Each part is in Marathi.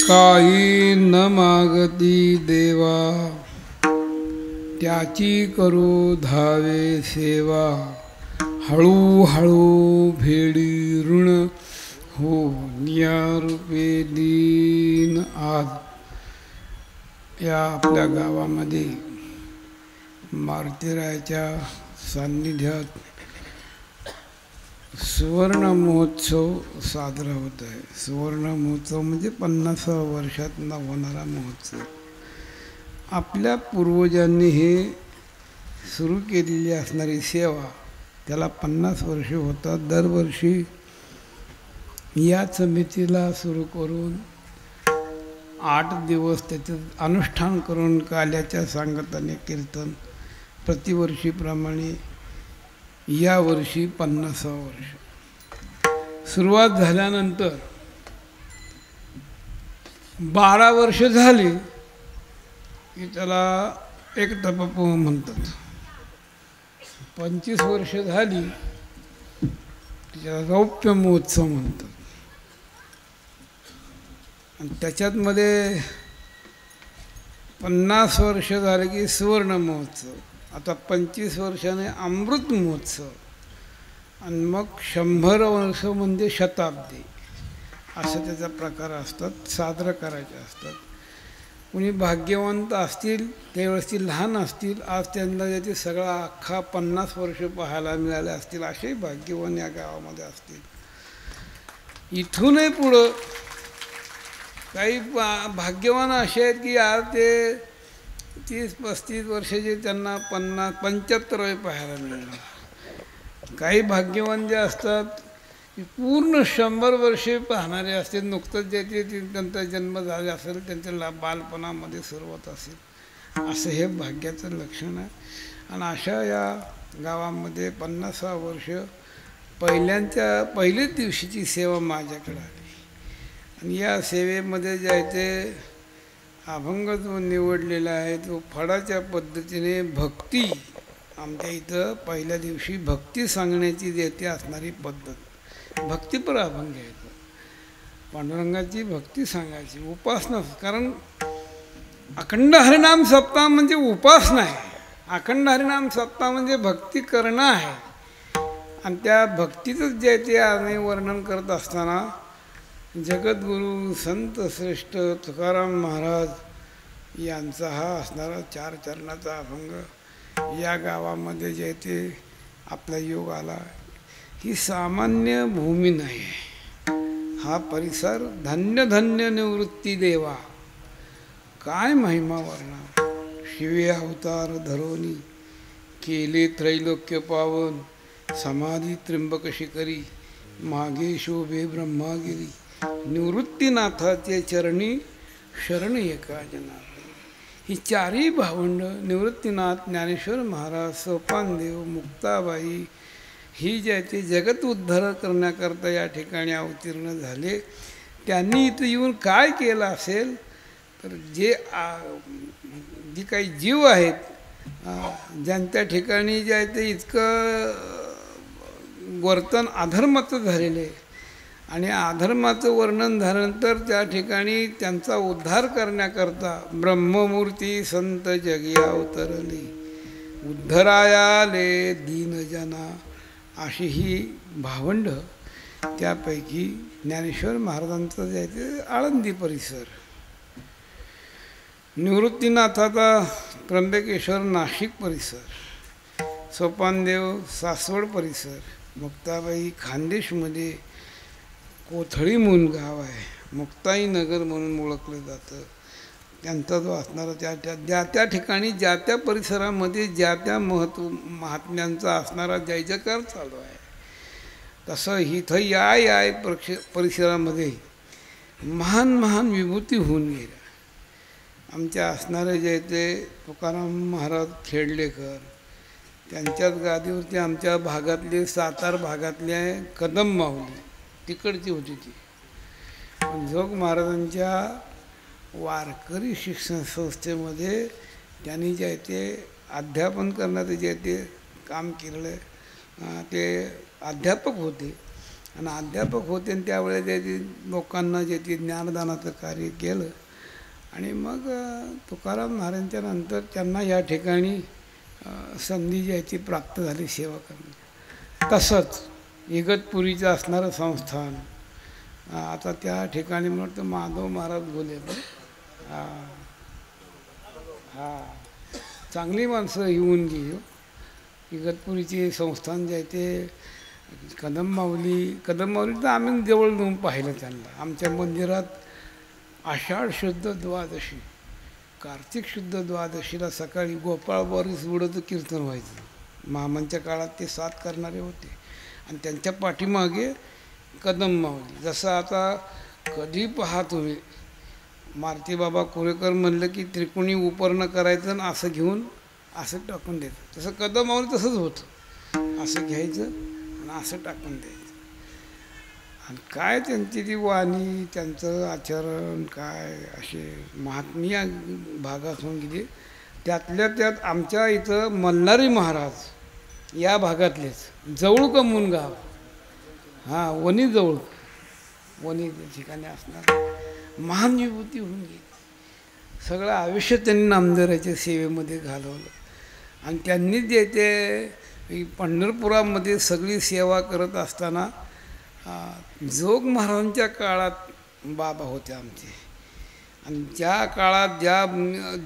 काही न मागती देवा, त्याची करू धावे सेवा. हळूहळू भेडी ऋण हो निया रूपे दीन. आज या आपल्या गावामध्ये मारुतीरायाच्या सान्निध्यात सुवर्ण महोत्सव साजरा होत आहे. सुवर्ण महोत्सव म्हणजे 50व्या वर्षात होणारा महोत्सव. आपल्या पूर्वजांनी हे सुरू केलेली असणारी सेवा, त्याला 50 वर्ष होतात. दरवर्षी या समितीला सुरू करून 8 दिवस त्याचं अनुष्ठान करून काल्याच्या सांगताने कीर्तन प्रतिवर्षीप्रमाणे यावर्षी 50वं वर्ष सुरुवात झाल्यानंतर 12 वर्ष झाली की त्याला एक तपपोह म्हणतात. 25 वर्ष झाली की त्याला रौप्य महोत्सव म्हणतात. आणि त्याच्यातमध्ये 50 वर्ष झाले की सुवर्ण महोत्सव. आता 25 वर्षाने अमृत महोत्सव आणि मग 100 वर्ष म्हणजे शताब्दी. असं त्याचा प्रकार असतात, साजरा करायचे असतात. कुणी भाग्यवंत असतील त्यावेळेस ती लहान असतील, आज त्यांना याचे सगळा अख्खा 50 वर्ष पाहायला मिळाले असतील, असेही भाग्यवान या गावामध्ये असतील. इथूनही पुढं काही भाग्यवान असे आहेत की आज ते 30-35 वर्षाचे त्यांना 50-75 पाहायला मिळणार. काही भाग्यवान जे असतात की पूर्ण 100 वर्षे पाहणारे असते. नुकतंच जे त्यांचा जन्म झाला असेल, त्यांच्या बालपणामध्ये सुरुवात असेल, असं हे भाग्याचं लक्षण आहे. आणि अशा या गावामध्ये 50वं वर्ष पहिल्याच दिवशीची सेवा माझ्याकडे आली. आणि या सेवेमध्ये जे आहे ते अभंग जो निवडलेला आहे तो फडाच्या पद्धतीने भक्ती. आमच्या इथं पहिल्या दिवशी भक्ती सांगण्याची देते असणारी पद्धत, भक्तीपर अभंग घ्यायचं, पांडुरंगाची भक्ती सांगायची, उपासना. कारण अखंड हरिनाम सप्ताह म्हणजे उपासना आहे. अखंड हरिनाम सप्ताह म्हणजे भक्ती करणं आहे. आणि त्या भक्तीचंच जे ते आम्ही वर्णन करत असताना जगद्गुरू संत श्रेष्ठ तुकाराम महाराज यांचा हा असणारा 4 चरणाचा अभंग या गावामध्ये जे ते आपला योग आला. ही सामान्य भूमी नाही. हा परिसर धन्य धन्य निवृत्ती देवा. काय महिमा वर्णा. शिवे अवतार धरोनी केले त्रैलोक्य पावन. समाधी त्र्यंबक शिखरी मागे शोभे ब्रह्मागिरी. निवृत्तीनाथाचे चरणी शरण एका जना. ही 4ही भावंड निवृत्तीनाथ, ज्ञानेश्वर महाराज, सोपानदेव, मुक्ताबाई ही जे ते जगत उद्धार करण्याकरता या ठिकाणी अवतीर्ण झाले. त्यांनी इथं येऊन काय केलं असेल तर जे काही जीव आहेत ज्यांच्या ठिकाणी जे आहे ते इतकं वर्तन अधर्माचं झालेलं आहे आणि अधर्माचं वर्णन झाल्यानंतर त्या ठिकाणी त्यांचा उद्धार करण्याकरता ब्रह्ममूर्ती संत जगी अवतरली. उद्धरायाले दीनजना अशी ही भावंड. त्यापैकी ज्ञानेश्वर महाराजांचं जे आहे ते आळंदी परिसर, निवृत्तीनाथाचा त्र्यंबकेश्वर नाशिक परिसर, सोपानदेव सासवड परिसर, मुक्ताबाई खानदेशमध्ये कोथळी म्हणून गाव आहे, मुक्ताई नगर म्हणून ओळखलं जातं. त्यांचा जो असणारा त्या ठिकाणी ज्या त्या परिसरामध्ये ज्या त्या महात्म्यांचा असणारा जय जयकार चालू आहे. तसं इथं या परिसरामध्ये महान महान विभूती होऊन गेल्या. आमच्या असणारे जे ते तुकाराम महाराज खेडलेकर, त्यांच्याच गादीवरती आमच्या भागातले सातार भागातले कदम माऊली तिकडची होती ती. पण जोग महाराजांच्या वारकरी शिक्षण संस्थेमध्ये त्यांनी जे आहे ते अध्यापन करण्याचं जे ते काम केलेलं आहे. ते अध्यापक होते आणि अध्यापक होते आणि त्यावेळेस त्यांनी लोकांना जे ते ज्ञानदानाचं कार्य केलं. आणि मग तुकाराम महाराजांच्या नंतर त्यांना या ठिकाणी संधी जी आहे ती प्राप्त झाली सेवा करणे. तसंच इगतपुरीचं असणारं संस्थान आता त्या ठिकाणी म्हणतो माधव महाराज बोले. हां चांगली माणसं येऊन गेली. इगतपुरीचे संस्थान जे आहे ते कदममाऊली तर आम्ही जवळ जाऊन पाहिलं त्यांना. आमच्या मंदिरात आषाढ शुद्ध द्वादशी, कार्तिक शुद्ध द्वादशीला सकाळी गोपाळ बोरीस बुडतं कीर्तन व्हायचं. मामांच्या काळात ते 7 करणारे होते आणि त्यांच्या पाठीमागे कदममाऊली. जसं आता कधी पहा तुम्ही मारुती बाबा कुरेकर म्हणलं की त्रिकोणी उपर्ण करायचं आणि असं घेऊन असं टाकून द्यायचं. तसं कदममाऊली तसंच होतं. असं घ्यायचं आणि असं टाकून द्यायचं. आणि काय त्यांची ती वाणी, त्यांचं आचरण, काय असे महात्मीय भागातून गेली. त्यातल्या त्यात आमच्या इथं मल्हारी महाराज या भागातलेच जवळूक मुनगाव, हां वणी जवळ, वणी ठिकाणी असणार महान विभूती होऊन गेली. सगळं आयुष्य त्यांनी नामदेवाच्या सेवेमध्ये घालवलं. आणि त्यांनी जे ते पंढरपुरामध्ये सगळी सेवा करत असताना जोग महाराजांच्या काळात बाबा होते आमचे. आणि ज्या काळात ज्या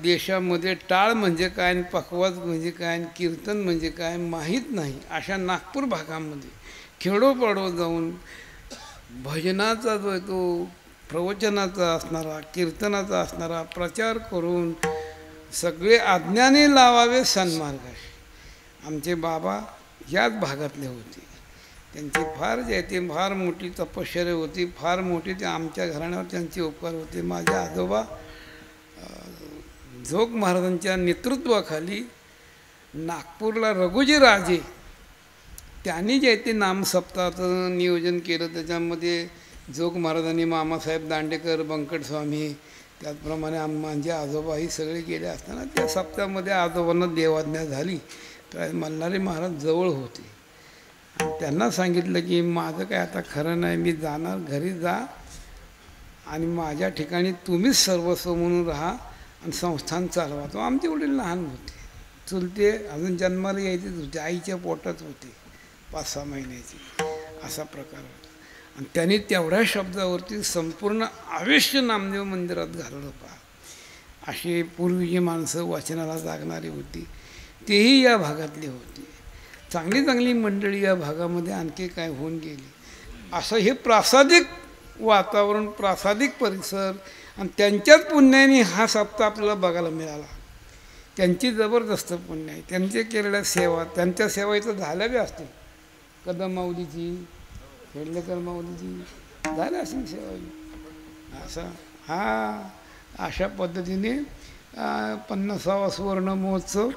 देशामध्ये टाळ म्हणजे काय आणि पखवाज म्हणजे काय आणि कीर्तन म्हणजे काय माहीत नाही, अशा नागपूर भागामध्ये खेडोपाडो जाऊन भजनाचा जो आहे तो प्रवचनाचा असणारा, कीर्तनाचा असणारा प्रचार करून सगळे अज्ञानी लावावे सन्मार्गाशी. आमचे बाबा याच भागातले होते. त्यांची फार जे ते फार मोठी तपश्चर्या होती, फार मोठी ते आमच्या घराण्यावर त्यांचे उपकार होते. माझे आजोबा जोग महाराजांच्या नेतृत्वाखाली नागपूरला रघुजी राजे त्यांनी जे ते नामसप्ताहाचं नियोजन केलं. त्याच्यामध्ये जोग महाराजांनी, मामासाहेब दांडेकर, बंकटस्वामी, त्याचप्रमाणे माझे आजोबाही सगळे गेले असताना त्या सप्ताहामध्ये आजोबांना देवाज्ञा झाली. तर मल्हारी महाराज जवळ होते. त्यांना सांगितलं की माझं काय आता खरं नाही, मी जाणार, घरी जा आणि माझ्या ठिकाणी तुम्हीच सर्वस्व म्हणून राहा आणि संस्थान चालवा. तो आमचे वडील लहान होते, चुलते अजून जन्माला यायचेच होते, आईच्या पोटात होते 5-6 महिन्याची, असा प्रकार होता. आणि त्यांनी तेवढ्या शब्दावरती संपूर्ण आयुष्य नामदेव मंदिरात घालवलं. पहा अशी पूर्वीची माणसं वाचनाला जागणारी होती, तेही या भागातली होती. चांगली चांगली मंडळी या भागामध्ये आणखी काय होऊन गेली. असं हे प्रासादिक वातावरण, प्रासादिक परिसर आणि त्यांच्याच पुण्याने हा सप्ताह आपल्याला बघायला मिळाला. त्यांची जबरदस्त पुण्य आहे. त्यांचे केलेल्या सेवा, त्यांच्या सेवा इथं झाल्या बी असतील. कदम माऊलीची, खेडलेकर माऊलीची झाल्या असेल सेवा. असं अशा पद्धतीने 50वा सुवर्ण महोत्सव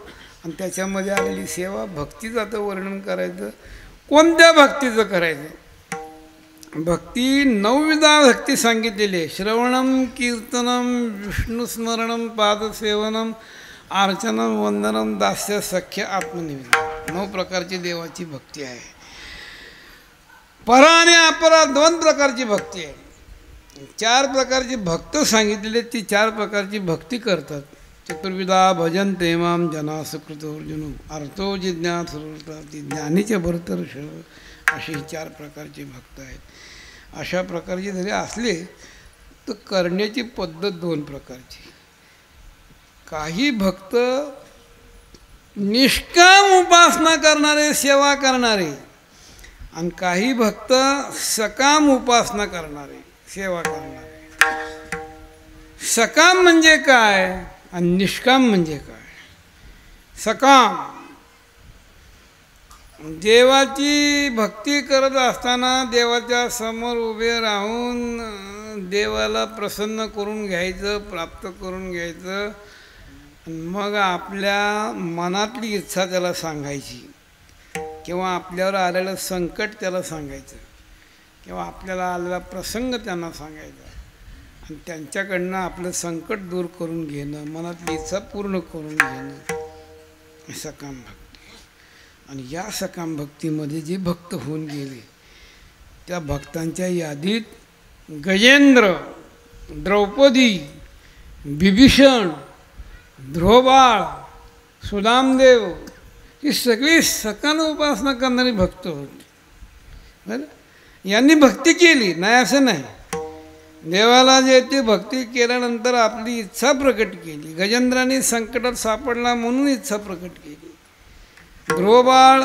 आणि त्याच्यामध्ये आलेली सेवा. भक्तीचं आता वर्णन करायचं, कोणत्या भक्तीचं करायचं? भक्ती 9विधा भक्ती सांगितलेली आहे. श्रवणम, कीर्तनम, विष्णुस्मरणम, पादसेवनम, अर्चनम, वंदनम, दास्य, सख्य, आत्मनिवेदन. 9 प्रकारची देवाची भक्ती आहे. परा आणि अपरा 2 प्रकारची भक्ती आहे. 4 प्रकारची भक्त सांगितलेले, ती 4 प्रकारची भक्ती करतात. चतुर्विधा भजन्ते मां जना सुकृतो अर्जुन अर्थो जिज्ञासुरता, ज्ञानीचे भरतर अशी 4 प्रकारचे भक्त आहेत. अशा प्रकारचे जरी असले तर करण्याची पद्धत 2 प्रकारची. काही भक्त निष्काम उपासना करणारे, सेवा करणारे, आणि काही भक्त सकाम उपासना करणारे, सेवा करणारे. सकाम म्हणजे काय आणि निष्काम म्हणजे काय? सकाम देवाची भक्ती करत असताना देवाच्या समोर उभे राहून देवाला प्रसन्न करून घ्यायचं, प्राप्त करून घ्यायचं. मग आपल्या मनातली इच्छा त्याला सांगायची, किंवा आपल्यावर आलेलं संकट त्याला सांगायचं, किंवा आपल्याला आलेला प्रसंग त्यांना सांगायचा आणि त्यांच्याकडनं आपलं संकट दूर करून घेणं, मनातली इच्छा पूर्ण करून घेणं, सकाम भक्ती. आणि या सकाम भक्तीमध्ये जे भक्त होऊन गेले त्या भक्तांच्या यादीत गजेंद्र, द्रौपदी, बिभीषण, ध्रुवबाळ, सुदामदेव ही सगळी सकान उपासना करणारी भक्त होती. बरं, यांनी भक्ती केली नाही असं नाही. देवाला जे ते भक्ती केल्यानंतर आपली इच्छा प्रकट केली. गजेंद्राने संकटात सापडला म्हणून इच्छा प्रकट केली. ध्रुवबाळ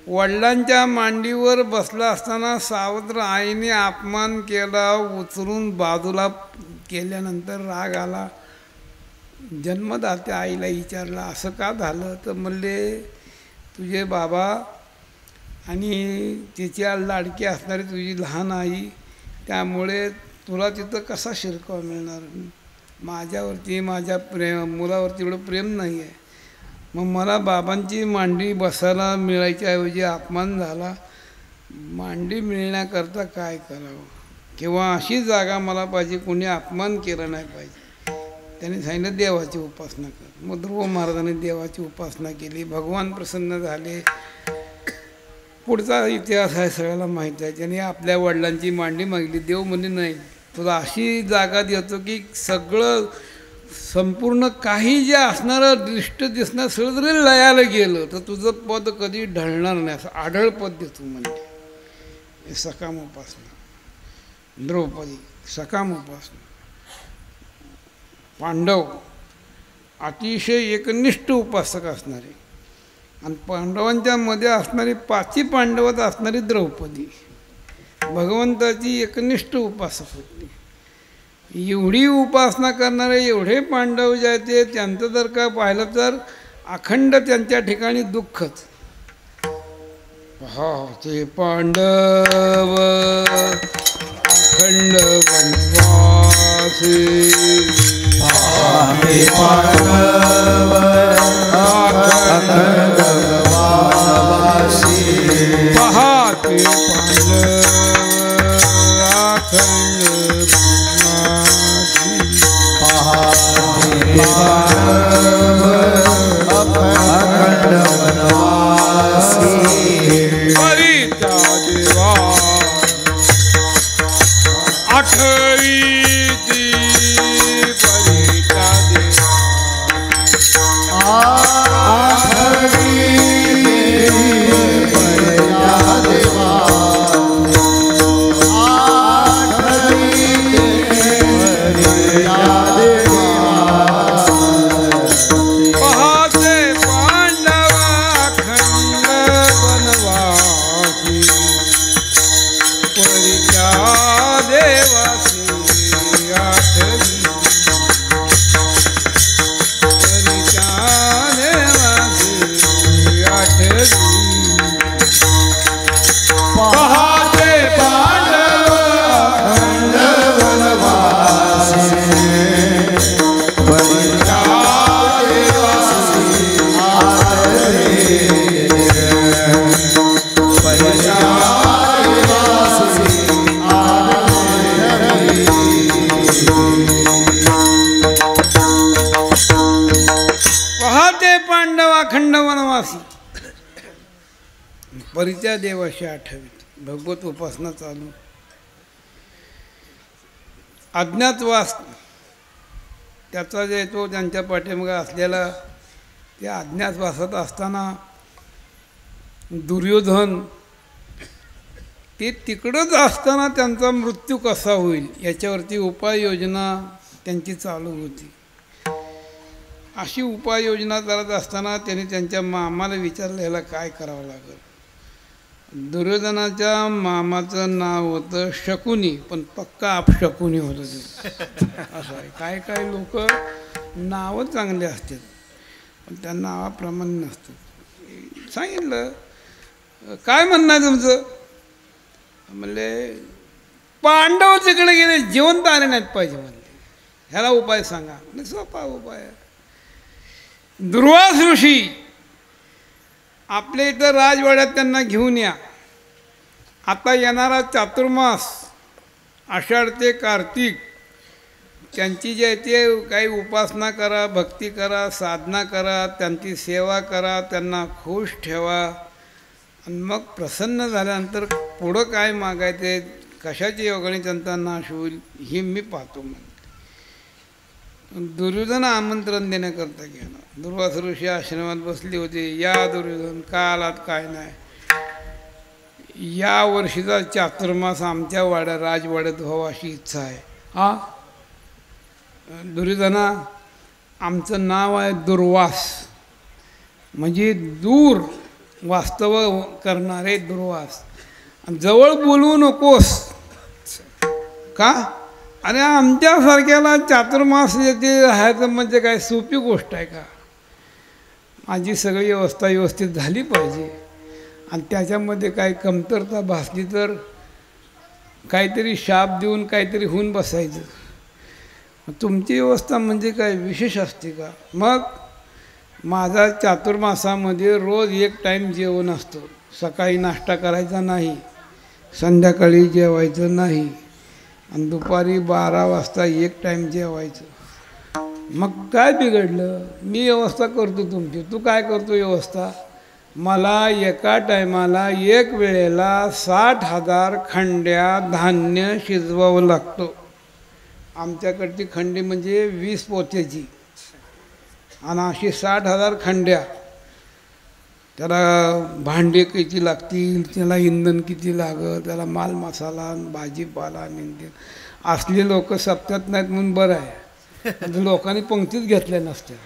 वडिलांच्या मांडीवर बसला असताना सावत्र आईने अपमान केला, उचलून बाजूला केल्यानंतर राग आला. जन्मदात्या आईला विचारला असं का झालं, तर म्हणले तुझे बाबा आणि तिच्या लाडकी असणारी तुझी लहान आई, त्यामुळे तुला तिथं कसा शिरकाव मिळणार. माझ्यावरती माझ्या मुलावरती एवढं प्रेम नाही आहे. मग मला बाबांची मांडी बसायला मिळायच्याऐवजी अपमान झाला. मांडी मिळण्याकरता काय करावं, किंवा अशी जागा मला पाहिजे कोणी अपमान केला नाही पाहिजे. त्याने सांगितलं देवाची उपासना कर. मग ध्रुव महाराजांनी देवाची उपासना केली. भगवान प्रसन्न झाले. पुढचा इतिहास आहे सगळ्याला माहीत आहे. त्याने आपल्या वडिलांची मांडी मागली. देव म्हणे नाही, तुला अशी जागा देतो की सगळं संपूर्ण काही जे असणारं दृष्ट दिसणार सगळं जरी लयाला गेलं तर तुझं पद कधी ढळणार नाही, असं आढळ पद देतो म्हणजे. हे सकाम उपासना. द्रौपदी सकाम उपासना. पांडव अतिशय एकनिष्ठ उपासक असणारे, आणि पांडवांच्या मध्ये असणारी 5 पांडवात असणारी द्रौपदी भगवंताची एकनिष्ठ उपासक होती. एवढी उपासना करणारे एवढे पांडव जे आहेत त्यांचं जर का पाहिलं तर अखंड त्यांच्या ठिकाणी दुःखच. ते पांडव अखंड वनवासी, पांडव अखंड वनवासी, पहाते पांडव अखंड वनवासी, पांडव अखंड वनवासी. परिता देवा आठवी ती परिता देवा, आठवी परिता देवा, आठवी परिता देवा. पहाते पांडव अखंड वनवासी, परिता देवासी आठवी, परिता देवासी आठवी. पहाते पांडव अखंड वनवासी, परिता देवासी आठवी, परिता देवासी आठवी. पहाते पांडव अखंड वनवासी, परित्या देवाशी आठवीत. भगवत उपासना चालू. अज्ञातवास त्याचा जे तो त्यांच्या पाठीमागे असलेला, त्या अज्ञातवासात असताना दुर्योधन ते तिकडंच असताना त्यांचा मृत्यू कसा होईल याच्यावरती उपाययोजना त्यांची चालू होती. अशी उपाययोजना करत असताना त्यांनी त्यांच्या मामाला विचारलं ह्याला काय करावं लागेल. दुर्योधनाच्या मामाचं नाव होतं शकुनी, पण पक्का अपशकुनी होतं ते. असं आहे. काय काय लोक नावं चांगले असतात पण त्या नावाप्रमाणे नसतं. सांगितलं काय म्हणणं आहे तुमचं. म्हणले पांडव तिकडे गेले जिवंत आले नाहीत पाहिजे म्हणले, ह्याला उपाय सांगा. म्हणजे सोपा उपाय आहे. दुर्वास ऋषी आपल्या इथं राजवाड्यात त्यांना घेऊन या. आता येणारा चातुर्मास आषाढ ते कार्तिक त्यांची जे आहे ते काही उपासना करा, भक्ती करा, साधना करा, त्यांची सेवा करा, त्यांना खुश ठेवा, आणि मग प्रसन्न झाल्यानंतर पुढं काय मागायचे, कशाची योगाने त्यांचा नाश होईल हे मी पाहतो म्हणते. दुर्योधन आमंत्रण देण्याकरता गेला. दुर्वास ऋषी आश्रमात बसले होते. या दुर्योधन का आलात काय नाही, या वर्षीचा चातुर्मास आमच्या राजवाड्यात व्हावा अशी इच्छा आहे. हा दुर्योधना, आमचं नाव आहे दुर्वास, म्हणजे दूर वास्तव करणारे दुर्वास. जवळ बोलवू नकोस का? आणि आमच्यासारख्याला चातुर्मास येते राहायचं म्हणजे काय सोपी गोष्ट आहे का? माझी सगळी व्यवस्था व्यवस्थित झाली पाहिजे, आणि त्याच्यामध्ये काही कमतरता भासली तर काहीतरी शाप देऊन काहीतरी होऊन बसायचं. तुमची व्यवस्था म्हणजे काय विशेष असते का? मग माझा चातुर्मासामध्ये रोज एक टाईम जेवण असतं. सकाळी नाश्ता करायचा नाही, संध्याकाळी जेवायचं नाही, आणि दुपारी 12 वाजता एक टाईम जेवायचं. मग काय बिघडलं? मी व्यवस्था करतो तुमची, तू काय करतो व्यवस्था? मला एका टायमाला एक वेळेला 60,000 खंड्या धान्य शिजवावं लागतं. आमच्याकडची खंडी म्हणजे 20 पोत्याची, आणि अशी 60,000 खंड्या. त्याला भांडे किती लागतील, त्याला इंधन किती लागत, त्याला माल मसाला भाजीपाला निंदन. असले लोक सप्त्यात नाहीत म्हणून बरं आहे, लोकांनी पंक्तीच घेतल्या नसत्या.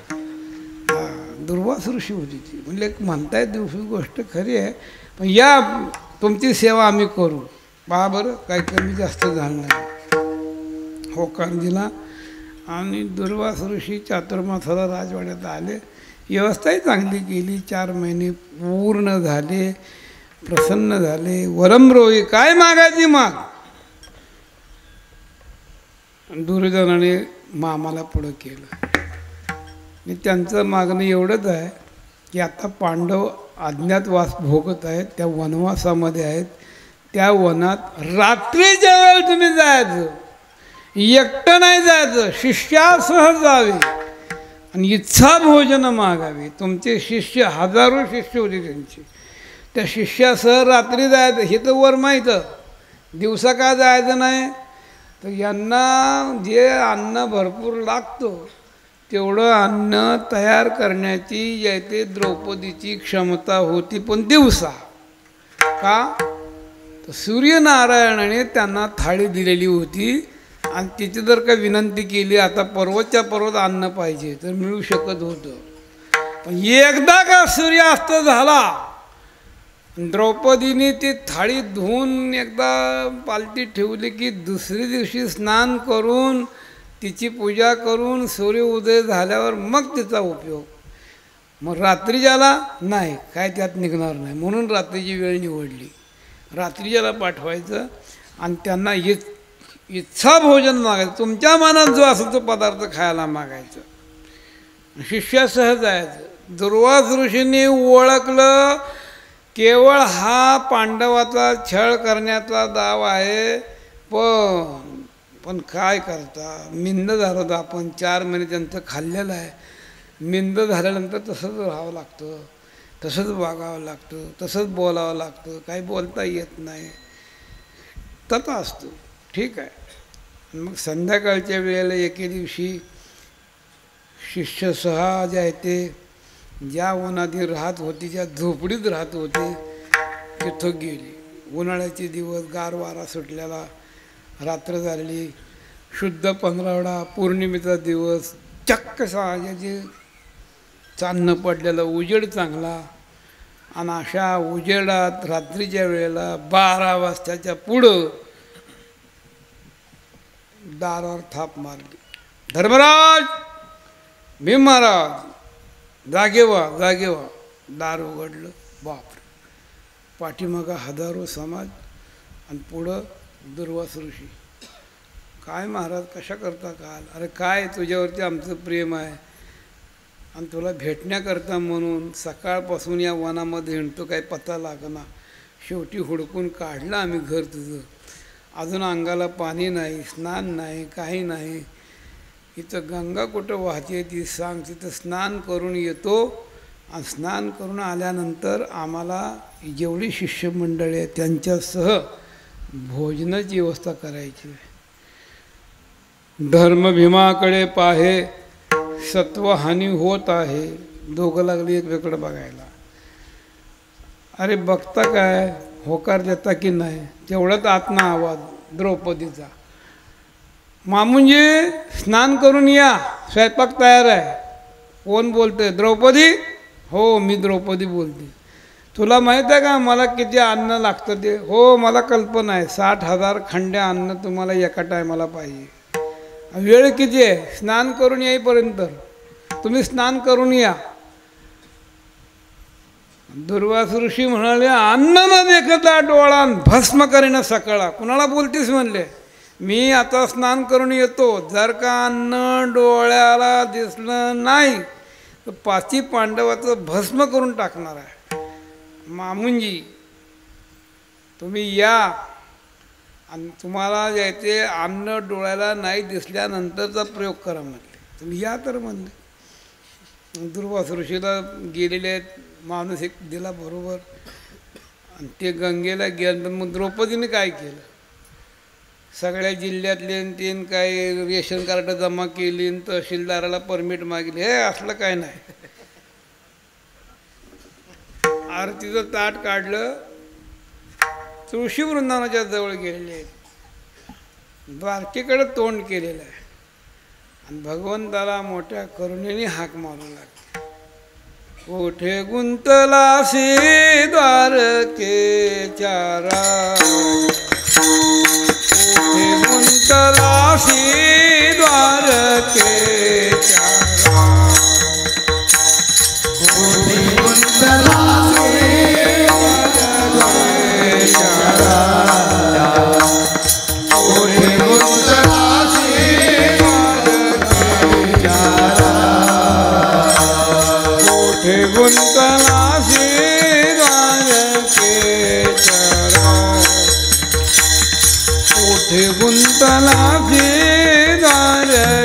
दुर्वास ऋषी होती ती. म्हणजे म्हणताय दुसरी गोष्ट खरी आहे, पण या तुमची सेवा आम्ही करू. पहा बरं काय कमी जास्त झालं नाही. होकार दिला आणि दुर्वास ऋषी चातुर्मासाला राजवाड्यात आले. व्यवस्थाही चांगली केली. 4 महिने पूर्ण झाले, प्रसन्न झाले. वरमरोई काय मागायची माग. दुर्योधनाने मामाला पुढं केलं. आणि त्यांचं मागणं एवढंच आहे की आता पांडव अज्ञातवास भोगत आहेत, त्या वनवासामध्ये आहेत. त्या वनात रात्रीच्या वेळेला तुम्ही जायचं, एकटं नाही जायचं, शिष्यासह जावे आणि इच्छा भोजन मागावे. तुमचे शिष्य 1000 शिष्य होते त्यांचे, त्या शिष्यासह रात्री जायचं. हे तर वर माहीत, दिवसा का जायचं नाही. तर यांना जे अन्न भरपूर लागतं तेवढं अन्न तयार करण्याची येथे द्रौपदीची क्षमता होती, पण दिवसा. का? तर सूर्यनारायणाने त्यांना थाळी दिलेली होती, आणि तिची जर का विनंती केली आता पर्वतच्या पर्वत अन्न पाहिजे तर मिळू शकत होतं. पण एकदा का सूर्यास्त झाला, द्रौपदीने ती थाळी धुवून एकदा पालतीत ठेवली की दुसऱ्या दिवशी स्नान करून तिची पूजा करून सूर्य उदय झाल्यावर मग तिचा उपयोग. मग रात्रीच्याला नाही, काय त्यात निघणार नाही, म्हणून रात्रीची वेळ निवडली. रात्रीच्याला पाठवायचं आणि त्यांना इच्छा भोजन मागायचं. तुमच्या मनात जो असेल तो पदार्थ खायला मागायचं. शिष्यासह जायचं. दुर्वास ऋषींनी ओळखलं केवळ हा पांडवाचा छळ करण्याचा दाव आहे. पण काय करता, मिंद झालं होतं आपण. 4 महिने त्यांचं खाल्लेलं आहे. मिंद झाल्यानंतर तसंच राहावं लागतं, तसंच वागावं लागतं, तसंच बोलावं लागतं. काही बोलता येत नाही, तसं असतं. ठीक आहे. मग संध्याकाळच्या वेळेला एके दिवशी शिष्यसह जे आहे ते ज्या वनात राहत होती, ज्या झोपडीत राहत होते तिथं गेली. उन्हाळ्याचे दिवस, गार वारा सुटलेला, रात्र झालेली, शुद्ध 15वडा, पौर्णिमेचा दिवस, चक्क सहाजाचे चांदणं पडलेलं, उजेड चांगला. आणि अशा उजेडात रात्रीच्या वेळेला 12 वाजताच्या पुढं दारावर थाप मारली. धर्मराज, भीम महाराज, जागे व्हा, जागे व्हा. दार उघडलं. बापरे, पाठीमागं 1000 समाज आणि पुढं दुर्वास ऋषी. काय महाराज, कशा करता काल? अरे काय, तुझ्यावरती आमचं प्रेम आहे आणि तुला भेटण्याकरता म्हणून सकाळपासून या वनामध्ये हिंडतो, काही पत्ता लागना. शेवटी हुडकून काढलं आम्ही घर तुझं. अजून अंगाला पाणी नाही, स्नान नाही, काही नाही. इथं गंगा कुठं वाहते ती सांग, तिथं स्नान करून येतो आणि स्नान करून आल्यानंतर आम्हाला जेवढी शिष्यमंडळी आहे त्यांच्यासह भोजनाची व्यवस्था करायची. धर्मभीमाकडे पाहे सत्वहानी होत आहे. दोघं लागली एकमेकडं बघायला. अरे बघता काय, होकार देता की नाही. तेवढाच आतना आवाज द्रौपदीचा, मामुंजी स्नान करून या, स्वयंपाक तयार आहे. कोण बोलते? द्रौपदी. हो मी द्रौपदी बोलते. तुला माहीत आहे का मला किती अन्न लागतं ते? हो मला कल्पना आहे. 60,000 खंड्या अन्न तुम्हाला एका टायमाला पाहिजे. वेळ किती आहे? स्नान करून येईपर्यंत. तुम्ही स्नान करून या. दुर्वास ऋषी म्हणाले, अन्न न देखता डोळा भस्म करीन सकाळा. कुणाला बोलतीस म्हणले? मी आता स्नान करून येतो. जर का अन्न डोळ्याला दिसलं नाही तर 5 पांडवाचं भस्म करून टाकणार आहे. मामुंजी तुम्ही या आणि तुम्हाला जायचे अन्न डोळ्याला नाही दिसल्यानंतरचा प्रयोग करा म्हणले. तुम्ही या तर म्हणले. दुर्वास ऋषीला गेलेले माणूस एक दिला बरोबर आणि ते गंगेला गेलं. मग द्रौपदीने काय केलं? सगळ्या जिल्ह्यातले तीन काय रेशन कार्ड जमा केली, तहसीलदाराला परमिट मागली. हे असलं काय नाही. आरतीचं ताट काढलं, तुळशी वृंदावनाच्या जवळ गेलेले आहेत, द्वारकेकडे तोंड केलेलं आहे आणि भगवंताला मोठ्या करुणेने हाक मारू लागले. कोठे गुंतलासी द्वारकेच्या राजा, कोठे गुंतलासी द्वारकेच्या राजा, कोठे गुंतलासी द्वारकेच्या राजा, कोठे गुंतलासी द्वारकेच्या राजा, कोठे गुंतलासी द्वारकेच्या राजा, कोठे गुंतलासी द्वारकेच्या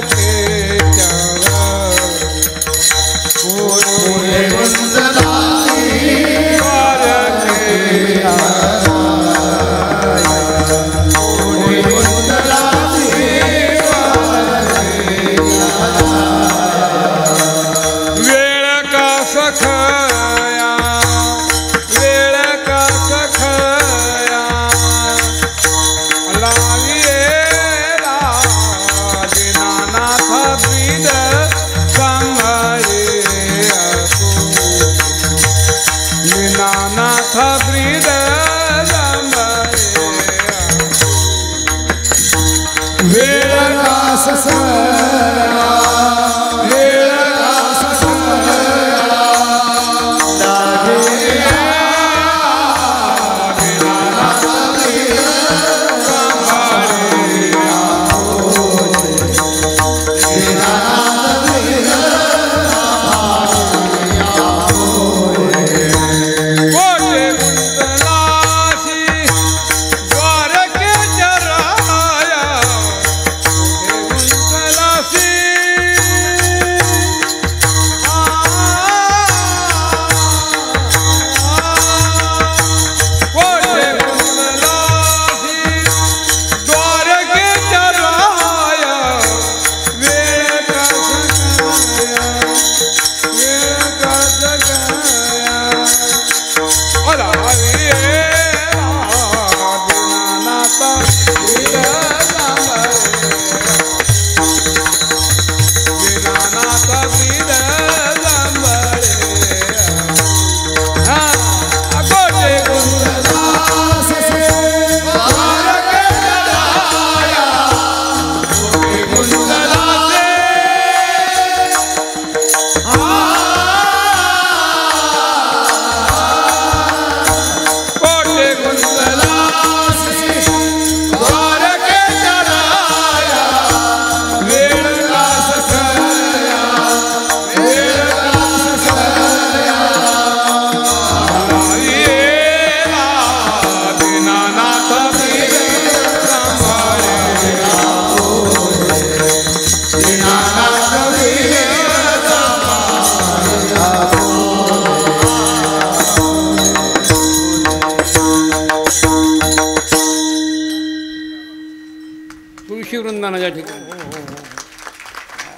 माझ्या ठिकाणी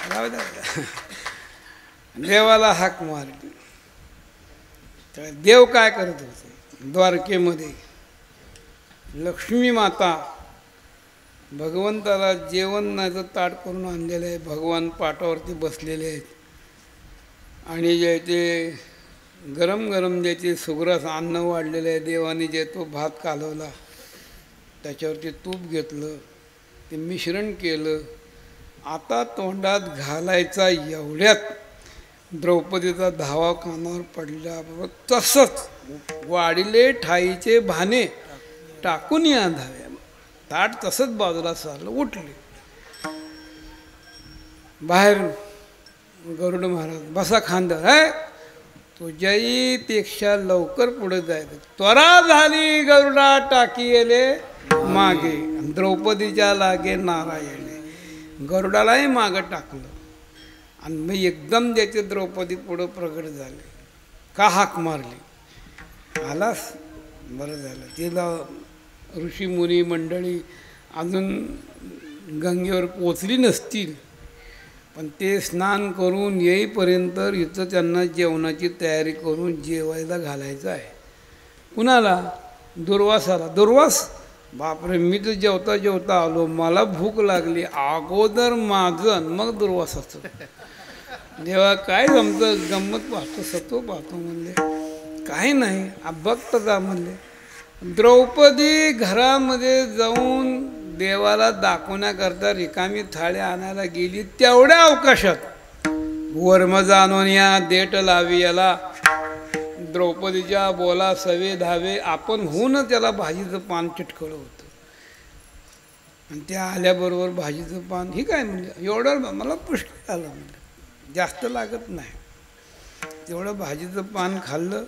राहू द्या. देवाला हाक मारली. तर देव काय करत होते द्वारकेमध्ये? लक्ष्मी माता भगवंताला जेवण नाही तर ताट करून आणलेलं आहे. भगवान पाटावरती बसलेले आहेत आणि जे ते गरम गरम ज्याचे सुग्रास अन्न वाढलेलं आहे, देवाने जे तो भात कालवला, त्याच्यावरती तूप घेतलं, ते मिश्रण केलं, आता तोंडात घालायचा एवढ्यात द्रौपदीचा धावा कानावर पडला. बाबा तसंच वाढीले ठाईचे भाने टाकून या धाव्या. ताट तसंच बाजूला सारलं, उठले. बाहेर गरुड महाराज, बसा खांद्यावर. आहे तुझ्याही पेक्षा लवकर पुढे जायचं. त्वरा झाली गरुडा टाकी येले मागे, द्रौपदीच्या लागे नारायणे. गरुडालाही मागं टाकलं आणि मग एकदम त्याचे द्रौपदी पुढं प्रगट झाले. का हाक मारली? आलास, बरं झालं. तिला ऋषीमुनी मंडळी अजून गंगेवर पोचली नसतील, पण ते स्नान करून येईपर्यंत इथं त्यांना जेवणाची तयारी करून जेवायला घालायचं आहे. कुणाला? दुर्वासाला. दुर्वास, बापरे, मी तर जेवता जेवता आलो, मला भूक लागली, अगोदर माझं मग दुर्वासाचं. देवा काय जमतं, गंमत पाहतो, सत्व पाहतो म्हणले. काही नाही, बघत जा म्हणले. द्रौपदी घरामध्ये जाऊन देवाला दाखवण्याकरता रिकामी थाळी आणायला गेली. तेवढ्या अवकाशात वर्मज आणून या देठ लावी याला, द्रौपदीच्या बोला सवे धावे, आपण होऊन त्याला भाजीचं पान चिटकवलं होतं. आणि त्या आल्याबरोबर भाजीचं पान ही काय म्हणजे एवढं मला पुष्कळ आलं म्हणजे, जास्त लागत नाही. तेवढं भाजीचं पान खाल्लं,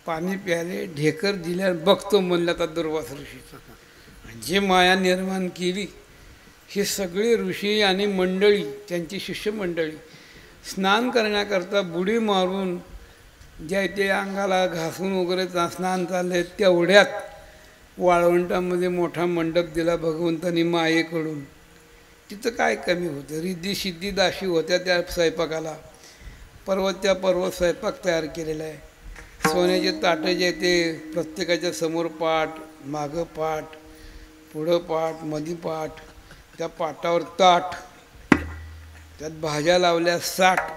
पाणी प्याले, ढेकर दिल्या. बघतो म्हणलं आता दुर्वास ऋषीचं जे माया निर्माण केली. हे सगळे ऋषी आणि मंडळी, त्यांची शिष्यमंडळी स्नान करण्याकरता बुडी मारून ज्या ते अंगाला घासून वगैरे स्नान चालले, तेवढ्यात वाळवंटामध्ये मोठा मंडप दिला भगवंतानी मायेकडून. तिथं काय कमी होतं? रिद्धी सिद्धी दाशी होत्या त्या स्वयंपाकाला. पर्वतच्या पर्वत स्वयंपाक तयार केलेला आहे. सोन्याचे ताटं जे ते प्रत्येकाच्या समोर पाट, मागं पाट, पुढं पाट, मधी पाट, त्या पाटावर ताट, त्यात भाज्या लावल्या 60,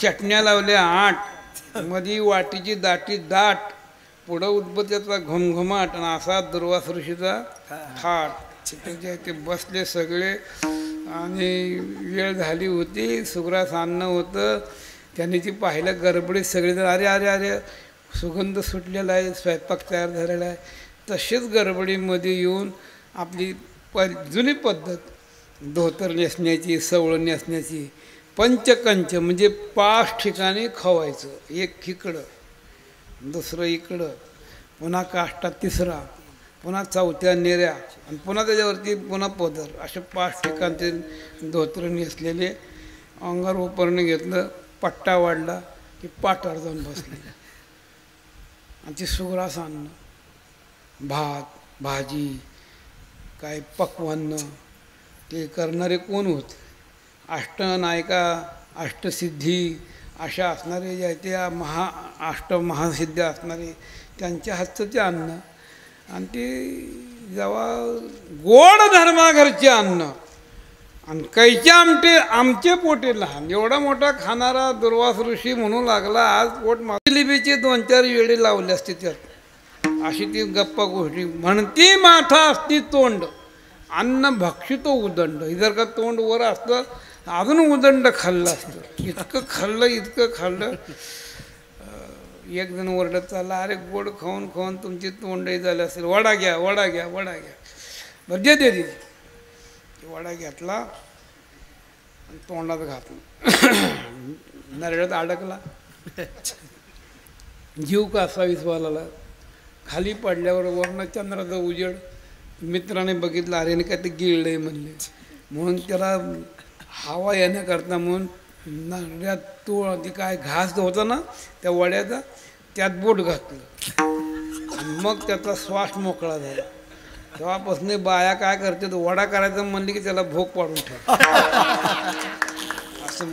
चटण्या लावल्या 8, मधी वाटीची दाटी दाट, पुढं उदबत्त्याचा घुमघुमाट आणि असा दुर्वास ऋषीचा थाट. तिथे ते बसले सगळे आणि वेळ झाली होती, सुग्रास अन्न होतं. त्यांनी ती पाहिलं गडबडीत सगळेजण, अरे अरे अरे सुगंध सुटलेला आहे, स्वयंपाक तयार झालेला आहे. तसेच गडबडीमध्ये येऊन आपली जुनी पद्धत, धोतर नेसण्याची, सवळं नेसण्याची, पंचकंच म्हणजे 5 ठिकाणी खवायचं. एक इकडं, दुसरं इकडं, पुन्हा काष्टा तिसरा, पुन्हा चौथ्या नेऱ्या आणि पुन्हा त्याच्यावरती पुन्हा पदर, असे 5 ठिकाणचे धोतर नेसलेले. अंगावर उपरणं घेतलं, पट्टा वाढला की पाटावर जाऊन बसले. आणि ती सुग्रास अन्न, भात, भाजी, काय पक्वान्न, ते करणारे कोण होते? अष्टनायका, अष्टसिद्धी अशा असणारे जे आहेत त्या महासिद्ध असणारे, त्यांच्या हातचं ते अन्न. आणि ते जेव्हा गोड धर्माघरचे अन्न आणि कैचे आमचे पोटे लहान, एवढा मोठा खाणारा दुर्वास ऋषी म्हणू लागला, आज पोट जिलेबीचे 2-4 वेळे लावले असते त्यात. अशी ती गप्पा गोष्टी म्हणती. माथा असती तोंड, अन्न भक्षितो उदंड. जर का तोंड वर असतं अजून उदंड खाल्लं असतं. इतकं खाल्लं, इतकं खाल्लं. एक जण ओरडत चालला, अरे गोड खाऊन खाऊन तुमची तोंडही झाली असेल, वडा घ्या, वडा घ्या, वडा घ्या. बरं दे दे. वडा घेतला आणि तोंडात घातला, नरड्यात अडकला. जीव कसा विसवाला. खाली पडल्यावर वर्ण चंद्राचा उजेड. मित्राने बघितलं, अरे काय ते गिळलंय म्हणले. म्हणून त्याला हवा येण्याकरता म्हणून नरड्यात ते काय घास होता ना त्या वड्याचा, त्यात बोट घातलं आणि मग त्याचा श्वास मोकळा झाला. तेव्हापासून बाया काय करते, वडा करायचं म्हणली की त्याला भोग पाडून ठेव असं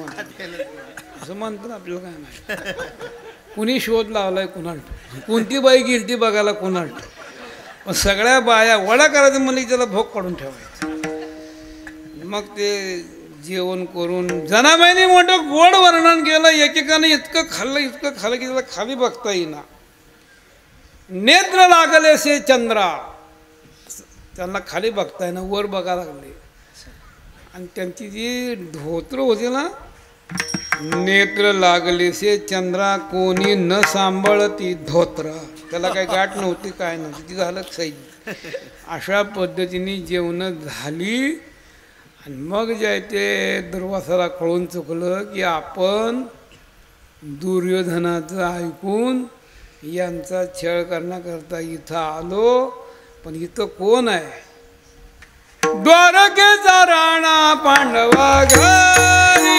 म्हणतात आपल्याला काय नाही. कुणी शोध लावलाय कुणाला, कोणती बाई गेली ती बघायला कुणाला, पण सगळ्या बाया वडा करायचं म्हणली की त्याला भोग पाडून ठेवायचं. मग ते जेवण करून जनाबाईने मोठं गोड वर्णन केलं. एकेकाने इतकं खाल्लं की त्याला खाली बघता येईना. नेत्र लागले से चंद्रा, त्यांना खाली बघता येईना, वर बघा लागले. आणि त्यांची जी धोत्र होती ना, नेत्र लागले से चंद्रा कोणी न सांभाळती धोत्र, त्याला काही गाठ नव्हती काय नव्हती, ती झालं सैद. अशा पद्धतीने जेवणं झाली. आणि मग जे ते दुर्वासाला कळून चुकलं की आपण दुर्योधनाचं ऐकून यांचा छळ करण्याकरता इथं आलो, पण इथं कोण आहे? द्वारकेचा राणा पांडवा घरी,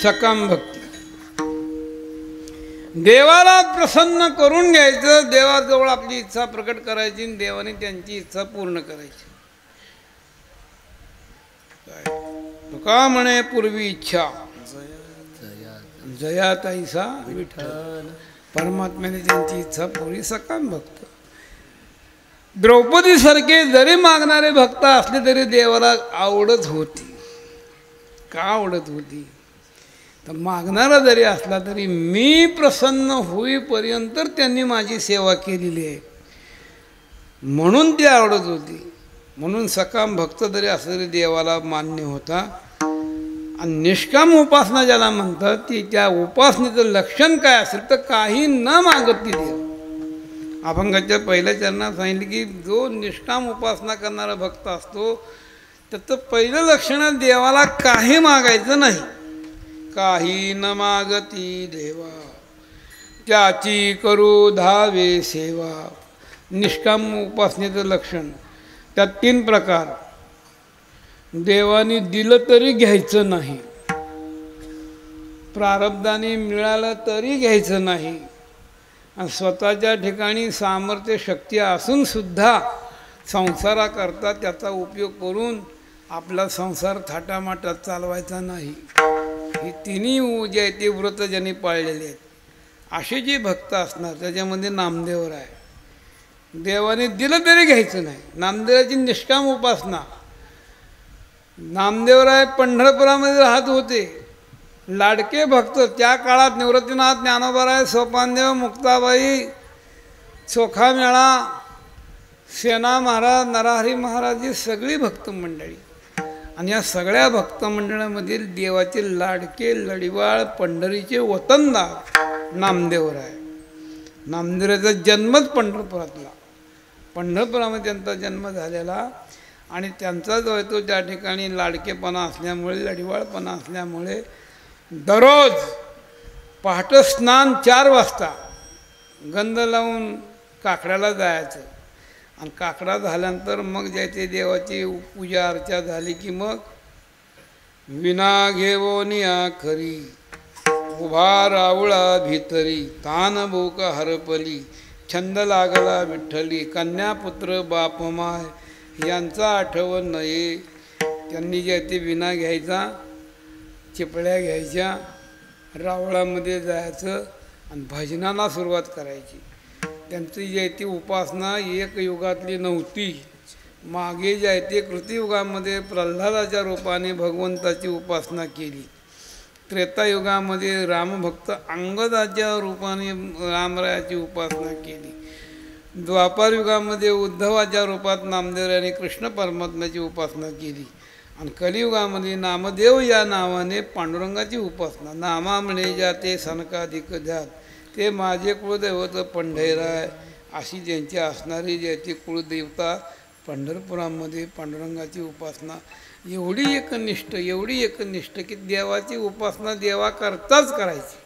सकाम भक्ती. देवाला प्रसन्न करून घ्यायचं, देवाजवळ आपली इच्छा प्रकट करायची आणि देवाने त्यांची इच्छा पूर्ण करायची. तुका म्हणे पूर्वी इच्छा जया ताईसा विठ्ठल, परमात्म्याने त्यांची इच्छा पूर्वी. सकाम भक्त. द्रौपदी सारखे जरी मागणारे भक्त असले तरी देवाला आवडत होती. का आवडत होती? तर मागणारा जरी असला तरी मी प्रसन्न होईपर्यंत त्यांनी माझी सेवा केलेली आहे म्हणून ती आवडत होती. म्हणून सकाम भक्त जरी असला तरी देवाला मान्य होता. आणि निष्काम उपासना ज्याला म्हणतात ती, त्या उपासनेचं लक्षण काय असेल तर काही न मागत ती देव. अभंगाच्या पहिल्या चरणात सांगितले की जो निष्काम उपासना करणारा भक्त असतो त्याचं पहिलं लक्षण देवाला काही मागायचं नाही. काही न मागती देवा त्याची करू धावे सेवा. निष्काम उपासनेचं लक्षण. त्यात 3 प्रकार. देवाने दिलं तरी घ्यायचं नाही, प्रारब्धाने मिळालं तरी घ्यायचं नाही, आणि स्वतःच्या ठिकाणी सामर्थ्य शक्ती असून सुद्धा संसाराकरता त्याचा उपयोग करून आपला संसार थाटामाटात चालवायचा नाही. ही तिन्ही जे ते व्रत ज्यांनी पाळलेले आहेत असे जे भक्त असणार त्याच्यामध्ये नामदेवर आहे. देवाने दिलं तरी घ्यायचं नाही. नामदेवाची निष्काम उपासना. नामदेवराय पंढरपुरामध्ये राहत होते. लाडके भक्त त्या काळात निवृत्तीनाथ, ज्ञानोबाराय, सोपानदेव, मुक्ताबाई, चोखामेळा, सेना महाराज, नरहरी महाराज ही सगळी भक्त मंडळी. आणि या सगळ्या भक्त मंडळामधील देवाचे लाडके लढिवाळ पंढरीचे वतनदार नामदेवराय. नामदेवराचा जन्मच पंढरपुरातला. पंढरपुरामध्ये त्यांचा जन्म झालेला आणि त्यांचा जो आहे तो त्या ठिकाणी लाडकेपणा असल्यामुळे, लढिवाळपणा असल्यामुळे दररोज पहाटे स्नान 4 वाजता गंध लावून काकड्याला जायचं. आणि काकडा झाल्यानंतर मग ज्याचे देवाची पूजा अर्चा झाली की मग विना घेवोनिया खरी उभा रावळा भितरी तान भूक हरपली छंद लागला विठ्ठली कन्यापुत्र बापमाय यांचा आठवण नये त्यांनी जे ते विणा घ्यायचा, चिपळ्या घ्यायच्या, रावळामध्ये जायचं आणि भजनाला सुरुवात करायची. त्यांची जी आहे ती उपासना एक युगातली नव्हती. मागे जे आहे ते कृतियुगामध्ये प्रल्हादाच्या रूपाने भगवंताची उपासना केली. त्रेतायुगामध्ये रामभक्त अंगदाच्या रूपाने रामरायाची उपासना केली. द्वापार युगामध्ये उद्धवाच्या रूपात नामदेवरायाने कृष्ण परमात्म्याची उपासना केली. आणि कलियुगामध्ये नामदेव या नावाने पांडुरंगाची उपासना. नामा म्हणे जाते सनकाधिक जात, ते माझे कुळदैवत पंढरीराय, अशी त्यांची असणारी जी आहे ती कुळदेवता पंढरपुरामध्ये पांडुरंगाची उपासना. एवढी एकनिष्ठ की देवाची उपासना देवाकरताच करायची.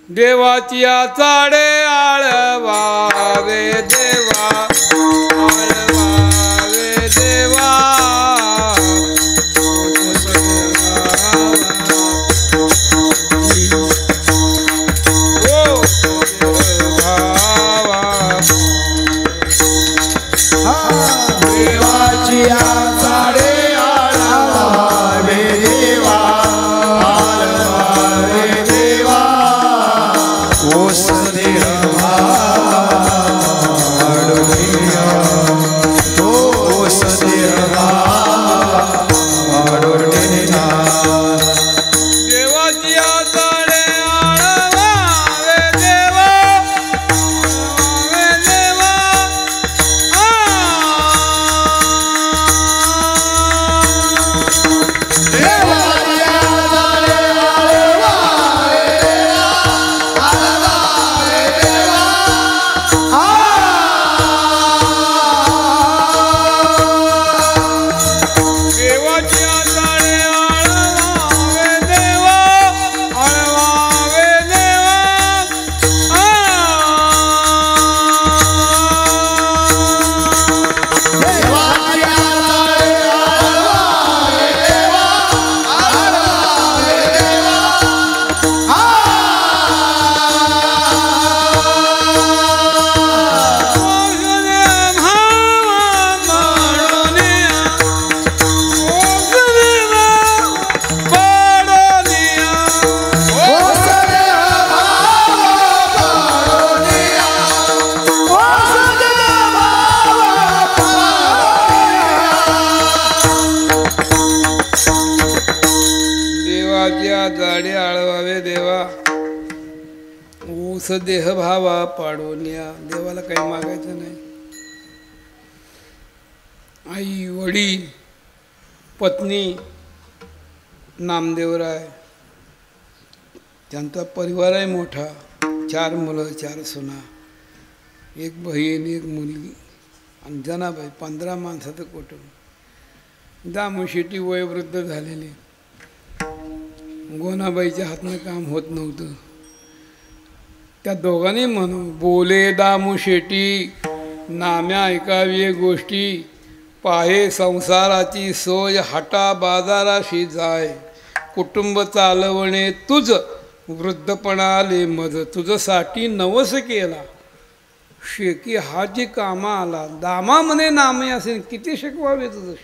देवाची चाडे आळवावे देवा, आळवावे देवा, देवाची चाडे आळवावे देवा, आळवावे देवा, ओस देह वाढविया, ओस देह वाढविया. देवाची चाडे आळवावे देवा, आळवावे देवा, जाडे आळवावे देवा, ऊस देह भावा पाडोनिया. देवाला काही मागायचं नाही. आई वडील पत्नी नामदेवराय, त्यांचा परिवार आहे मोठा, 4 मुलं 4 सुना, एक बहीण एक मुलगी आणि जनाबाई, 15 माणसाचं कुटुंब. दामोशेटी वयोवृद्ध झालेली, गोनाबाईच्या हातनं काम होत नव्हतं. त्या दोघांनी म्हणून बोले दामोशेटी, नाम्या ऐकावी गोष्टी, पाहे संसाराची सोय, हटा बाजाराशी जाय, कुटुंब चालवणे तुझ, वृद्धपणा आले मज, तुझसाठी नवस केला, शेकी हा जी कामा आला. दामा म्हणे नामे असेल, किती शिकवावे तुझं.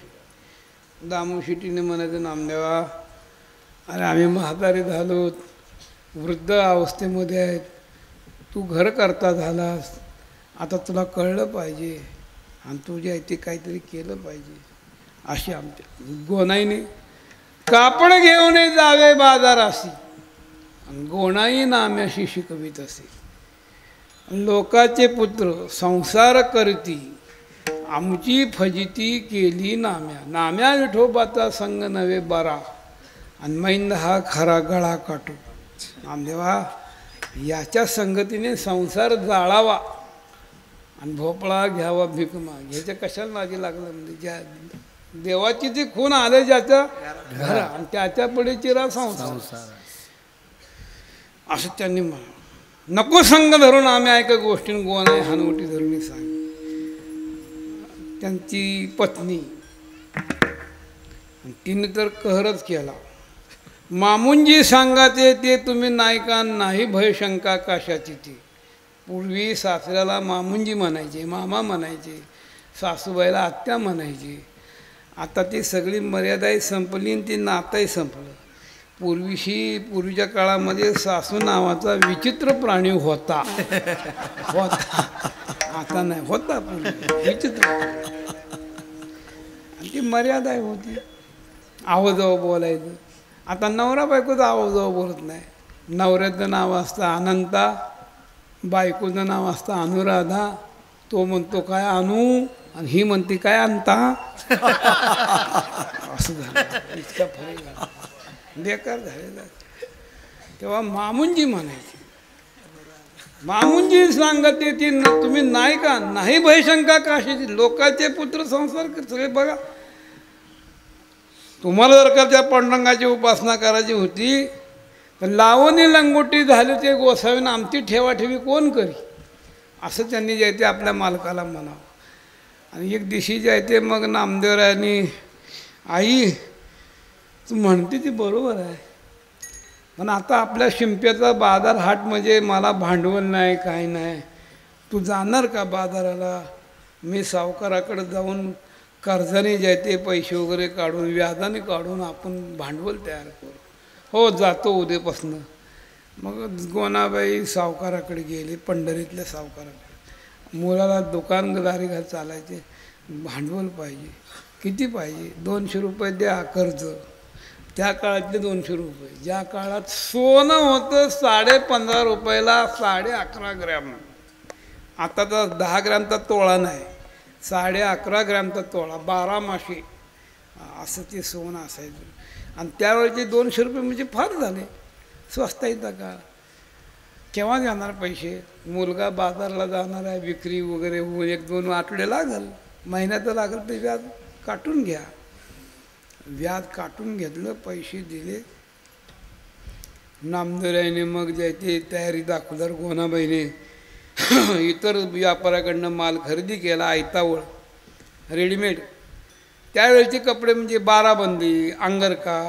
दामोशेटीने म्हणायचं, नामदेवा अरे आम्ही म्हातारे झालो, वृद्ध अवस्थेमध्ये आहेत, तू घर करता झालास, आता तुला कळलं पाहिजे आणि तू जे आहे ते काहीतरी केलं पाहिजे. अशी आमच्या गोनाईने कापड घेऊन जावे बाजाराशी, आणि गोणाई नाम्याशी शिकवित असे. लोकाचे पुत्र संसार करती, आमची फजिती केली नाम्या. नाम्या विठोबाचा संग नव्हे बरा, आणि मैंद हा खरा गळा काटू. नामदेवा याच्या संगतीने संसार जाळावा आणि भोपळा घ्यावा भीक माग. ह्याच्या कशाला मागे लागलं म्हणजे ज्या देवाची ती खून आले ज्याच्या घरा, आणि त्याच्या पुढे चिरा संसार, असं त्यांनी म्हणा. नको संग धरून आम्ही ऐका गोष्टी, गोनाई हानवटी धरून सांग. त्यांची पत्नी, तिने तर कहरच केला. मामुंजी सांगाते ते तुम्ही नायका, नाही भय शंका काशाची. ती पूर्वी सासऱ्याला मामुंजी म्हणायचे, मामा म्हणायचे, सासूबाईला आत्या म्हणायचे. आता ती सगळी मर्यादाही संपली आणि ती नातंही संपलं. पूर्वीच्या काळामध्ये सासू नावाचा विचित्र प्राणी होता. आता नाही, होता पूर्वी विचित्र. आणि ती मर्यादा होती. आवाजाव बोलायचं. आता नवरा बायकोचं आवाजाव बोलत नाही. नवऱ्याचं नाव असतं अनंता, बायकोचं नाव असतं अनुराधा. तो म्हणतो काय आणू आणि ही म्हणते काय आणता. असं झालं. इतका फरक झाला, बेकार झालेला. तेव्हा मामुंजी म्हणायची. मामुंजी सांगत येते तुम्ही नाही का, नाही भयशंका काशीची. लोकांचे पुत्र संसार सगळे बघा. तुम्हाला जर का त्या पांडुरंगाची उपासना करायची होती तर लावणी लंगोटी झाली ते गोसावीनं आमची ठेवाठेवी कोण करी, असं त्यांनी जे ते आपल्या मालकाला म्हणावं. आणि एक दिवशी जे आहे ते मग नामदेवरायांनी, आई तू म्हणते ती बरोबर आहे, पण आता आपल्या शिंप्याचा बाजार हाट म्हणजे मला भांडवल नाही, काय नाही, तू जाणार का बाजाराला. मी सावकाराकडे जाऊन कर्जाने जे ते पैसे वगैरे काढून व्याजाने काढून आपण भांडवल तयार करू. हो जातो उद्यापासनं. मग गोनाबाई सावकाराकडे गेले, पंढरीतल्या सावकाराकडे. मुलाला दुकानदारी घाल चालायचे, भांडवल पाहिजे. किती पाहिजे. 200 रुपये द्या कर्ज. त्या काळातले 200 रुपये. ज्या काळात सोनं होतं 15.5 रुपयाला 11.5 ग्रॅम. आता तर 10 ग्रॅमचा तोळा नाही, 11.5 ग्रॅमचा तोळा, 12 मासे असं ते सोनं असायचं. आणि त्यावेळेचे 200 रुपये म्हणजे फार झाले. स्वस्त येतं का. केव्हा जाणार पैसे. मुलगा बाजारला जाणार आहे, विक्री वगैरे होऊन 1-2 आठवडे लागल, महिन्याचं लागल. ते व्याज काटून घ्या. व्याज काटून घेतलं, पैसे दिले. नामदेवरायाने मग जायते तयारी दाखवल्यावर गोनाबाईने इतर व्यापाऱ्याकडनं माल खरेदी केला, आयतावळ रेडीमेड. त्यावेळेचे कपडे म्हणजे बाराबंदी, अंगरका,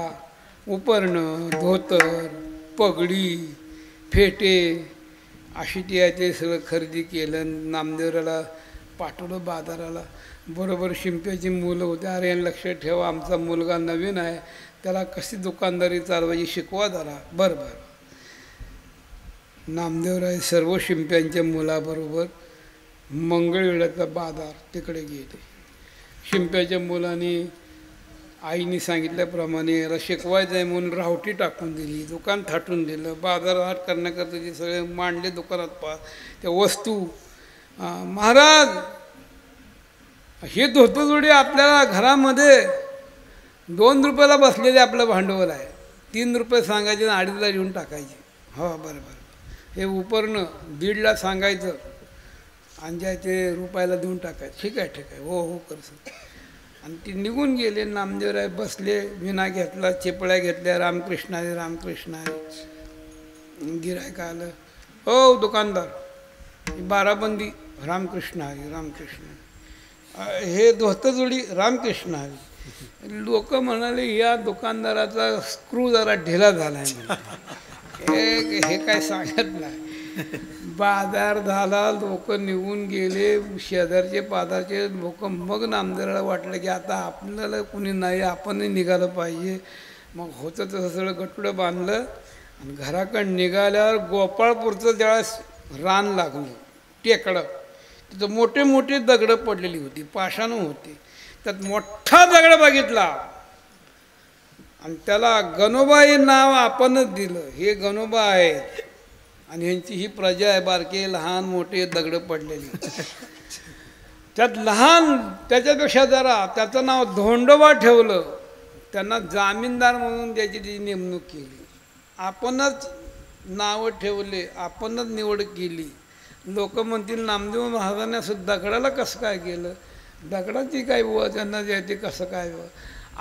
उपरणं, धोतर, पगडी, फेटे अशी ती आहे ते सगळं खरेदी केलं. नामदेवराला पाठवलं बाजाराला. बरोबर शिंप्याची मुलं होते. अरे लक्षात ठेवा, आमचा मुलगा नवीन आहे, त्याला कशी दुकानदारी चालवायची शिकवा जरा. बरं बरं. नामदेवराय सर्व शिंप्यांच्या मुलाबरोबर मंगळवेढ्याचा बाजार तिकडे गेले. शिंप्याच्या मुलांनी आईने सांगितल्याप्रमाणे याला शिकवायचं आहे म्हणून रावटी टाकून दिली, दुकान थाटून दिलं. बाजारहाट करण्याकरता ते सगळे मांडले दुकानात त्या वस्तू. महाराज हे धोतरजोडी आपल्याला घरामध्ये 2 रुपयाला बसलेले आपलं भांडवल आहे. 3 रुपये सांगायचे आणि 2.5ला घेऊन टाकायचे. हो बरं बरं. हे उपरणं 1.5ला सांगायचं आणि ज्या ते रुपयाला देऊन टाकायचं. ठीक आहे ठीक आहे, हो हो करतो. आणि ते निघून गेले. नामदेवराय बसले, विना घेतला, चेपळ्या घेतल्या, रामकृष्ण हरी रामकृष्ण हरी. गिऱ्हाईक आलं. हो दुकानदार, बाराबंदी रामकृष्ण हरी रामकृष्ण हरी. हे धोतरजोडी रामकृष्ण हरी. लोक म्हणाले या दुकानदाराचा स्क्रू जरा ढिला झाला आहे. हे काय सांगत नाही. बाजार झाला, लोक निघून गेले. शेजारचे पाजारचे लोक. मग नामदेवराला वाटलं की आता आपल्याला कुणी नाही, आपणही निघालं पाहिजे. मग होतं तसं सगळं गटुडं बांधलं आणि घराकडे निघाल्यावर गोपाळपूरचं ज्यावेळेस रान लागलं, टेकडं, तिथं मोठे मोठे दगडं पडलेली होती, पाषाणं होती. त्यात मोठा दगड बघितला आणि त्याला गणोबा हे नाव आपणच दिलं. हे गणोबा आहेत आणि ह्यांची ही प्रजा आहे. बारके लहान मोठे दगडं पडलेली. त्यात लहान त्याच्यापेक्षा जरा त्याचं नाव धोंडोबा ठेवलं. त्यांना जामीनदार म्हणून त्याची ती नेमणूक केली. आपणच नावं ठेवले, आपणच निवड केली. लोक म्हणतील नामदेव महाराजांनी असं दगडाला कसं काय केलं. दगडाची काय बुवा त्यांना जे ते कसं काय बुवा.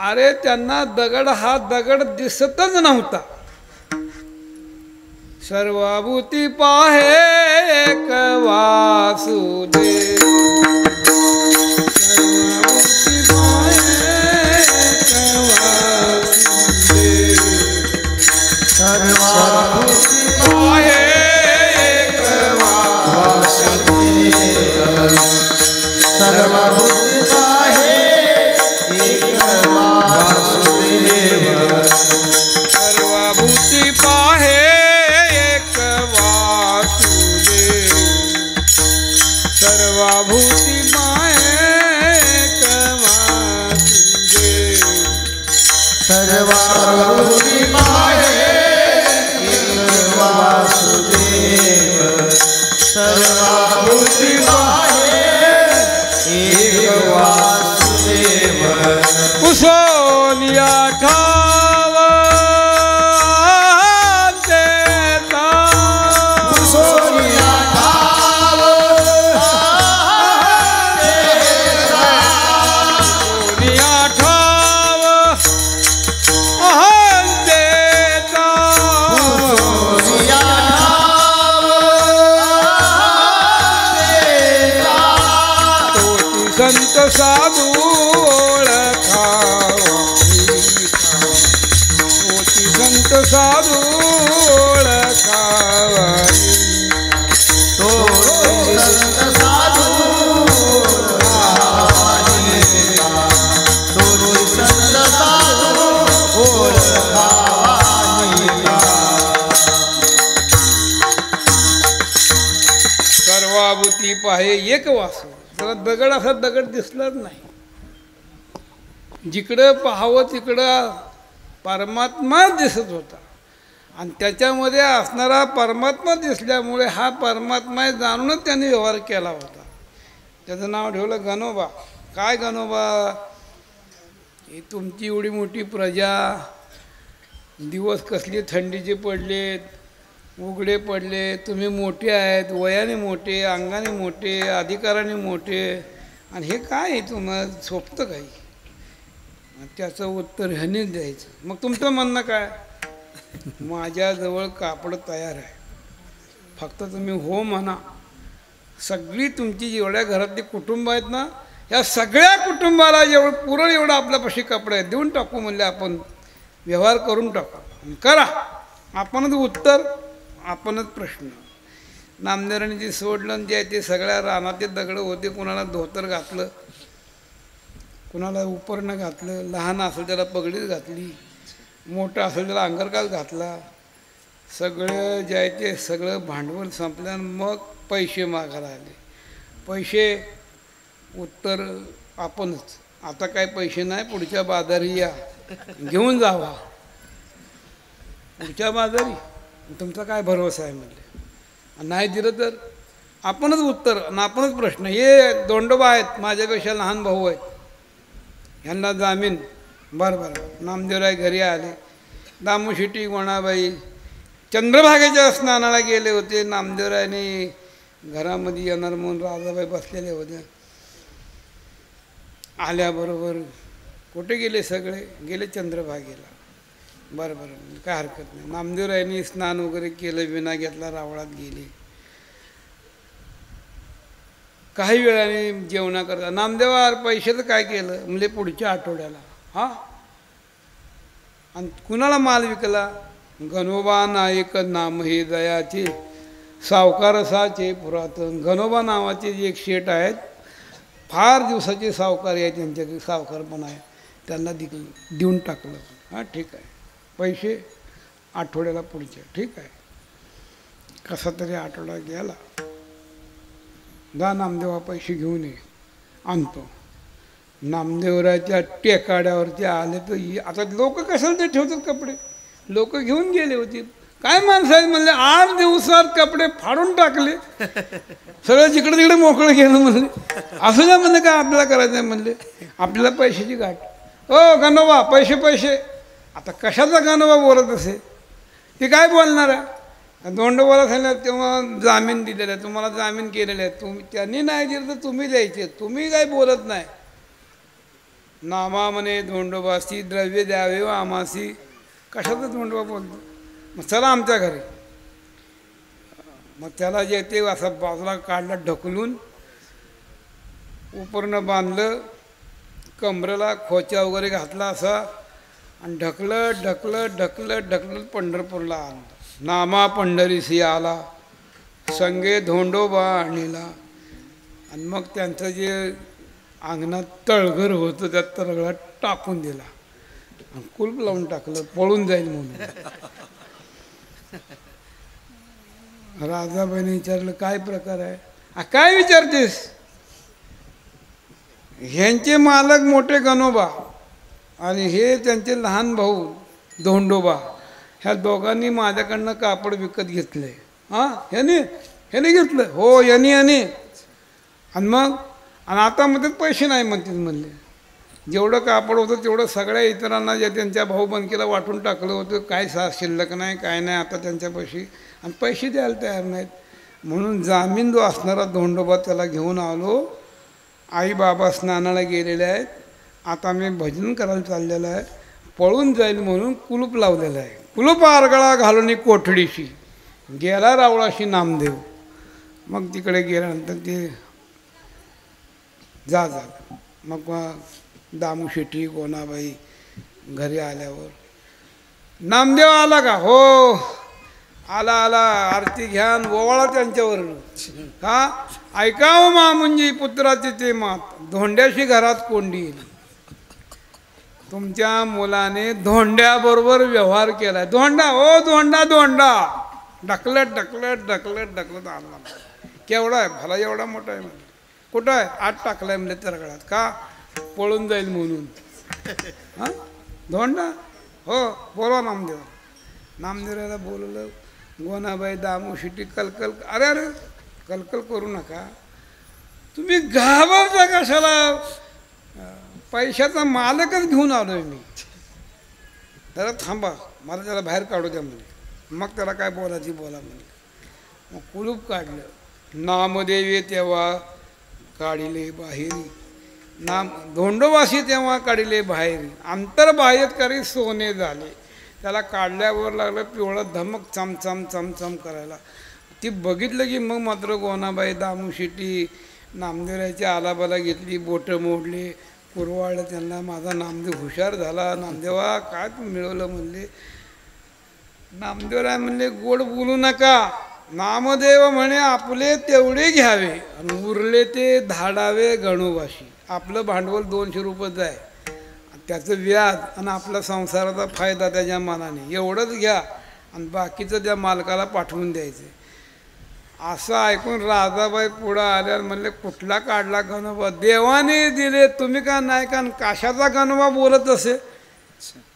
अरे त्यांना दगड हा दगड दिसतच नव्हता. सर्वभूती पाहे वासुदेव, सर्वभूती पाहे वासुदेव, सर्वभूती पाहे वासुदेव, सर्वभूती पाहे सर्वभूती पाहे वासुदेव सर्वभूती पाहे एक वासुदेव कुशोनिया ठाव देता सोनिया ठाव सोनिया ठाव देता सोनिया संत साधू ओळखावा संत साधू ओळखावा तो संत साधू तो संत साधू सर्वाभूती पाहे एक वासू. त्याला दगड असा दगड दिसलाच नाही. जिकडं पाहावं तिकडं परमात्मा दिसत होता आणि त्याच्यामध्ये असणारा परमात्मा दिसल्यामुळे हा परमात्मा जाणूनच त्यांनी व्यवहार केला होता. त्याचं नाव ठेवलं गणोबा. काय गणोबा, ही तुमची एवढी मोठी प्रजा, दिवस कसले थंडीचे पडलेत, उघडे पडले, तुम्ही मोठे आहेत, वयाने मोठे, अंगाने मोठे, अधिकाराने मोठे, आणि हे काय आहे तुम्हाला सोपतं काही. त्याचं उत्तर ह्यानेच द्यायचं. मग तुमचं म्हणणं काय, माझ्याजवळ कापड तयार आहे, फक्त तुम्ही हो म्हणा. सगळी तुमची जेवढ्या घरातली कुटुंब आहेत ना, या सगळ्या कुटुंबाला जेवढं पुरण एवढं आपल्यापाशी कपडे आहेत, देऊन टाकू म्हणले आपण, व्यवहार करून टाकू. करा, आपणच उत्तर, आपणच प्रश्न. नामदेवांनी जे सोडलं जे आहे ते सगळ्या रानातले दगड होते. कुणाला धोतर घातलं, कुणाला उपरणं घातलं, लहान असेल त्याला पगडीच घातली, मोठं असेल त्याला अंगरकाच घातला. सगळं जे आहे ते सगळं भांडवल संपल्यानं मग पैसे मागायला आले. पैसे, उत्तर आपणच. आता काय पैसे नाही, पुढच्या बाजारी या, घेऊन जावा. पुढच्या बाजारी तुमचा काय भरोसा आहे म्हणले. नाही दिलं तर आपणच उत्तर आणि आपणच प्रश्न. हे दोंडोबा आहेत, माझ्यापेक्षा लहान भाऊ आहेत, ह्यांना जामीन. बरं बरं. नामदेवराय घरी आले. दामू शेट्टी, गोणाबाई चंद्रभागेच्या स्नानाला गेले होते. नामदेवरायने घरामध्ये येणार म्हणून राजाबाई बसलेले होते. आल्याबरोबर कुठे गेले सगळे, गेले चंद्रभागेला. बरं बरं, काय हरकत नाही. नामदेवरायांनी स्नान वगैरे केलं, विना घेतला, रावळात गेले. काही वेळाने जेवणा करता नामदेवा पैशाचं काय केलं म्हणजे पुढच्या आठवड्याला. हां, आणि कुणाला माल विकला, गणोबा नायक नाम हे दयाचे सावकारसाचे पुरातन. गणोबा नावाचे जे एक शेठ आहेत, फार दिवसाचे सावकारी आहेत, त्यांच्याकडे सावकारपण आहे, त्यांना देऊन टाकलं. हां ठीक आहे, पैसे आठवड्याला पुढचे. ठीक आहे. कसा तरी आठवडा गेला. जा नामदेवा पैसे घेऊन ये, आणतो. नामदेवराच्या टेकाड्यावरती आले तर आता लोक कशाला ते ठेवतात कपडे, लोक घेऊन गेले होते. काय माणसं आहेत म्हणले, 8 दिवसात कपडे फाडून टाकले, सगळं जिकडे तिकडे मोकळं गेलं म्हणले. असं नाही म्हणलं, काय आपल्याला करायचं आहे म्हणले, आपल्याला पैशाची गाठ. ओ गणोबा पैसे पैसे. आता कशाचा गणोबा बोलत असे, ते काय बोलणार आहे. दोंडोबाला सांगितलं तेव्हा जामीन दिलेलं आहे, तुम्हाला जामीन केलेलं आहे, तुम्ही त्यांनी नाही दिलं तर तुम्ही द्यायचे, तुम्ही काय बोलत नाही. नामा म्हणे धोंडोबासी द्रव्य द्यावे व आमासी. कशाचं धोंडोबा बोलतो. मग चला आमच्या घरी. मग त्याला जे ते असं बाजूला काढलं, ढकलून उपरणं बांधलं, कमरेला खोच्या वगैरे घातला असा, आणि ढकलत ढकलत ढकलत ढकलत पंढरपूरला आणलं. नामा पंढरीसी आला, संगे धोंडोबा आणलेला. आणि मग त्यांचं जे अंगणात तळघर होतं त्या तळघरात टाकून दिला आणि कुलप लावून टाकलं, पळून जाईल म्हणून. राजाबाईने विचारलं काय प्रकार आहे. काय विचारतेस. ह्यांचे मालक मोठे गणोबा आणि हे त्यांचे लहान भाऊ धोंडोबा ह्या दोघांनी माझ्याकडनं कापड विकत घेतले. हां ह्याने घेतलं हो याने आणि मग आता म्हणतात पैसे नाही म्हणले. जेवढं कापड होतं तेवढं सगळ्या इतरांना जे त्यांच्या भाऊबंदकीला वाटून टाकलं होतं. काय शिल्लक नाही काय नाही आता त्यांच्यापाशी आणि पैसे द्यायला तयार नाहीत. म्हणून जामीन जो असणारा धोंडोबा त्याला घेऊन आलो. आई बाबा स्नानाला गेलेले आहेत. आता मी भजन करायला चाललेलं आहे. पळून जाईल म्हणून कुलूप लावलेलं आहे. कुलूप आरगळा घालून कोठडीशी गेला रावळाशी नामदेव. मग तिकडे गेल्यानंतर ते झालं. मग दामू शेट्टी गोनाबाई घरी आल्यावर नामदेव आला का हो आला आरती घ्या ओवाळा त्यांच्यावर. का ऐकावं मामुंजी पुत्राचे ते मात धोंड्याशी घरात कोंडी येईल. तुमच्या मुलाने धोंड्याबरोबर व्यवहार केलाय. धोंडा हो धोंडा ढकलत आणला. केवढा आहे भला एवढा मोठा आहे म्हणजे. कुठं आहे आत टाकलाय म्हणजे तरगडात. का पळून जाईल म्हणून. हां धोंडा हो बोलवा नामदेवाला बोलवलं. गोनाबाई दामू शिटी कलकल अरे कलकल करू नका तुम्ही घाबरता कशाला. पैशाचा मालकच घेऊन आलोय मी. जरा थांबा मला त्याला बाहेर काढू द्या म्हणे. मग त्याला काय बोलायची बोला म्हणे. मग कुलूप काढलं. नामदेवी तेव्हा काढिले बाहेरी धोंडोबाशी तेव्हा काढिले बाहेरी अंतर्बाह्यत करी सोने झाले. त्याला काढल्यावर लागलं पिवळं धमक चमचम करायला. ती बघितलं की मग मात्र गोनाबाई दामू शेट्टी नामदेवाच्या आलाबाला घेतली. बोटं मोडले कुरवाळलं त्यांना. माझा नामदेव हुशार झाला. नामदेवा काय तू मिळवलं म्हणले. नामदेवराय म्हणले गोड बोलू नका. नामदेव म्हणे आपले तेवढे घ्यावे आणि उरले ते धाडावे गणोबाशी. आपलं भांडवल 200 रुपयेच आहे. त्याचं व्याज आणि आपला संसाराचा फायदा त्याच्या मनाने एवढंच घ्या आणि बाकीचं त्या मालकाला पाठवून द्यायचं. असं ऐकून राधाबाई पुढं आल्यावर म्हणले कुठला काढला गणोबा. देवाने दिले तुम्ही का नाही का. काशाचा गणोबा बोलत असे.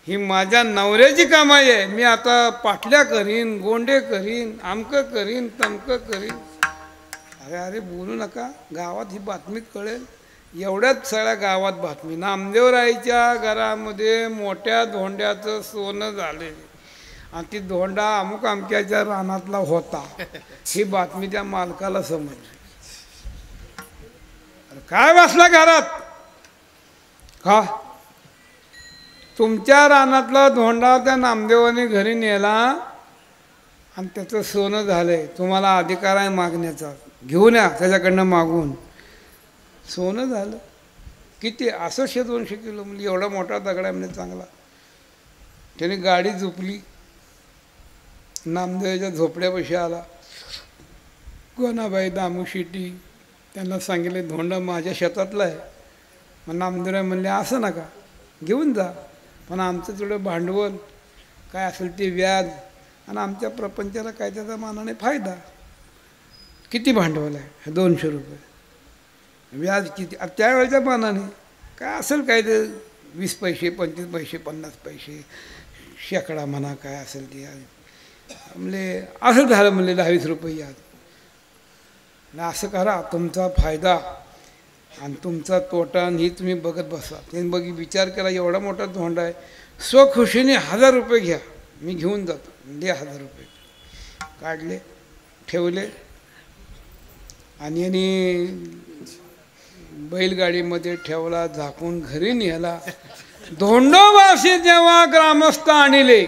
ही माझ्या नवऱ्याची कमाई आहे. मी आता पाटल्या करीन गोंडे करीन आमकं करीन तमकं करीन. अरे बोलू नका गावात ही बातमी कळेल. एवढ्याच सगळ्या गावात बातमी नामदेवराईच्या घरामध्ये मोठ्या धोंड्याचं सोनं झाले आणि ती धोंडा अमुक अमक्याच्या रानातला होता. ही बातमी त्या मालकाला समजली. काय बसला घरात का तुमच्या रानातला धोंडा त्या नामदेवाने घरी नेला आणि त्याचं सोनं झालंय. तुम्हाला अधिकार आहे मागण्याचा. घेऊन या त्याच्याकडनं मागून. सोनं झालं किती 200 किलो म्हणजे एवढा मोठा दगड आहे म्हणजे चांगला. त्याने गाडी झोपली. नामदेवाच्या झोपड्यापाशी आला. गोनाबाई दामू शेट्टी त्यांना सांगितले धोंडा माझ्या शेतातला आहे. मग नामदेवराय म्हणले असं नका घेऊन जा पण आमचं थोडं भांडवल काय असेल ते व्याज आणि आमच्या प्रपंचाला काय त्याचा मानाने फायदा. किती भांडवल आहे 200 रुपये. व्याज किती त्यावेळेच्या मानाने काय असेल काय ते 20 पैसे 25 पैसे 50 पैसे शेकडा म्हणा काय असेल ते. म्हणजे असं झालं म्हणले 10-20 रुपये याद. असं करा तुमचा फायदा आणि तुमचा तोटा आणि ही तुम्ही बघत बसा. त्यांनी विचार केला एवढा मोठा धोंडा आहे. स्वखुशीने 1000 रुपये घ्या मी घेऊन जातो. दे 1000 रुपये. काढले ठेवले आणि बैलगाडीमध्ये ठेवला झाकून घरी नेला. धोंडोबाशी जेव्हा ग्रामस्थ आणले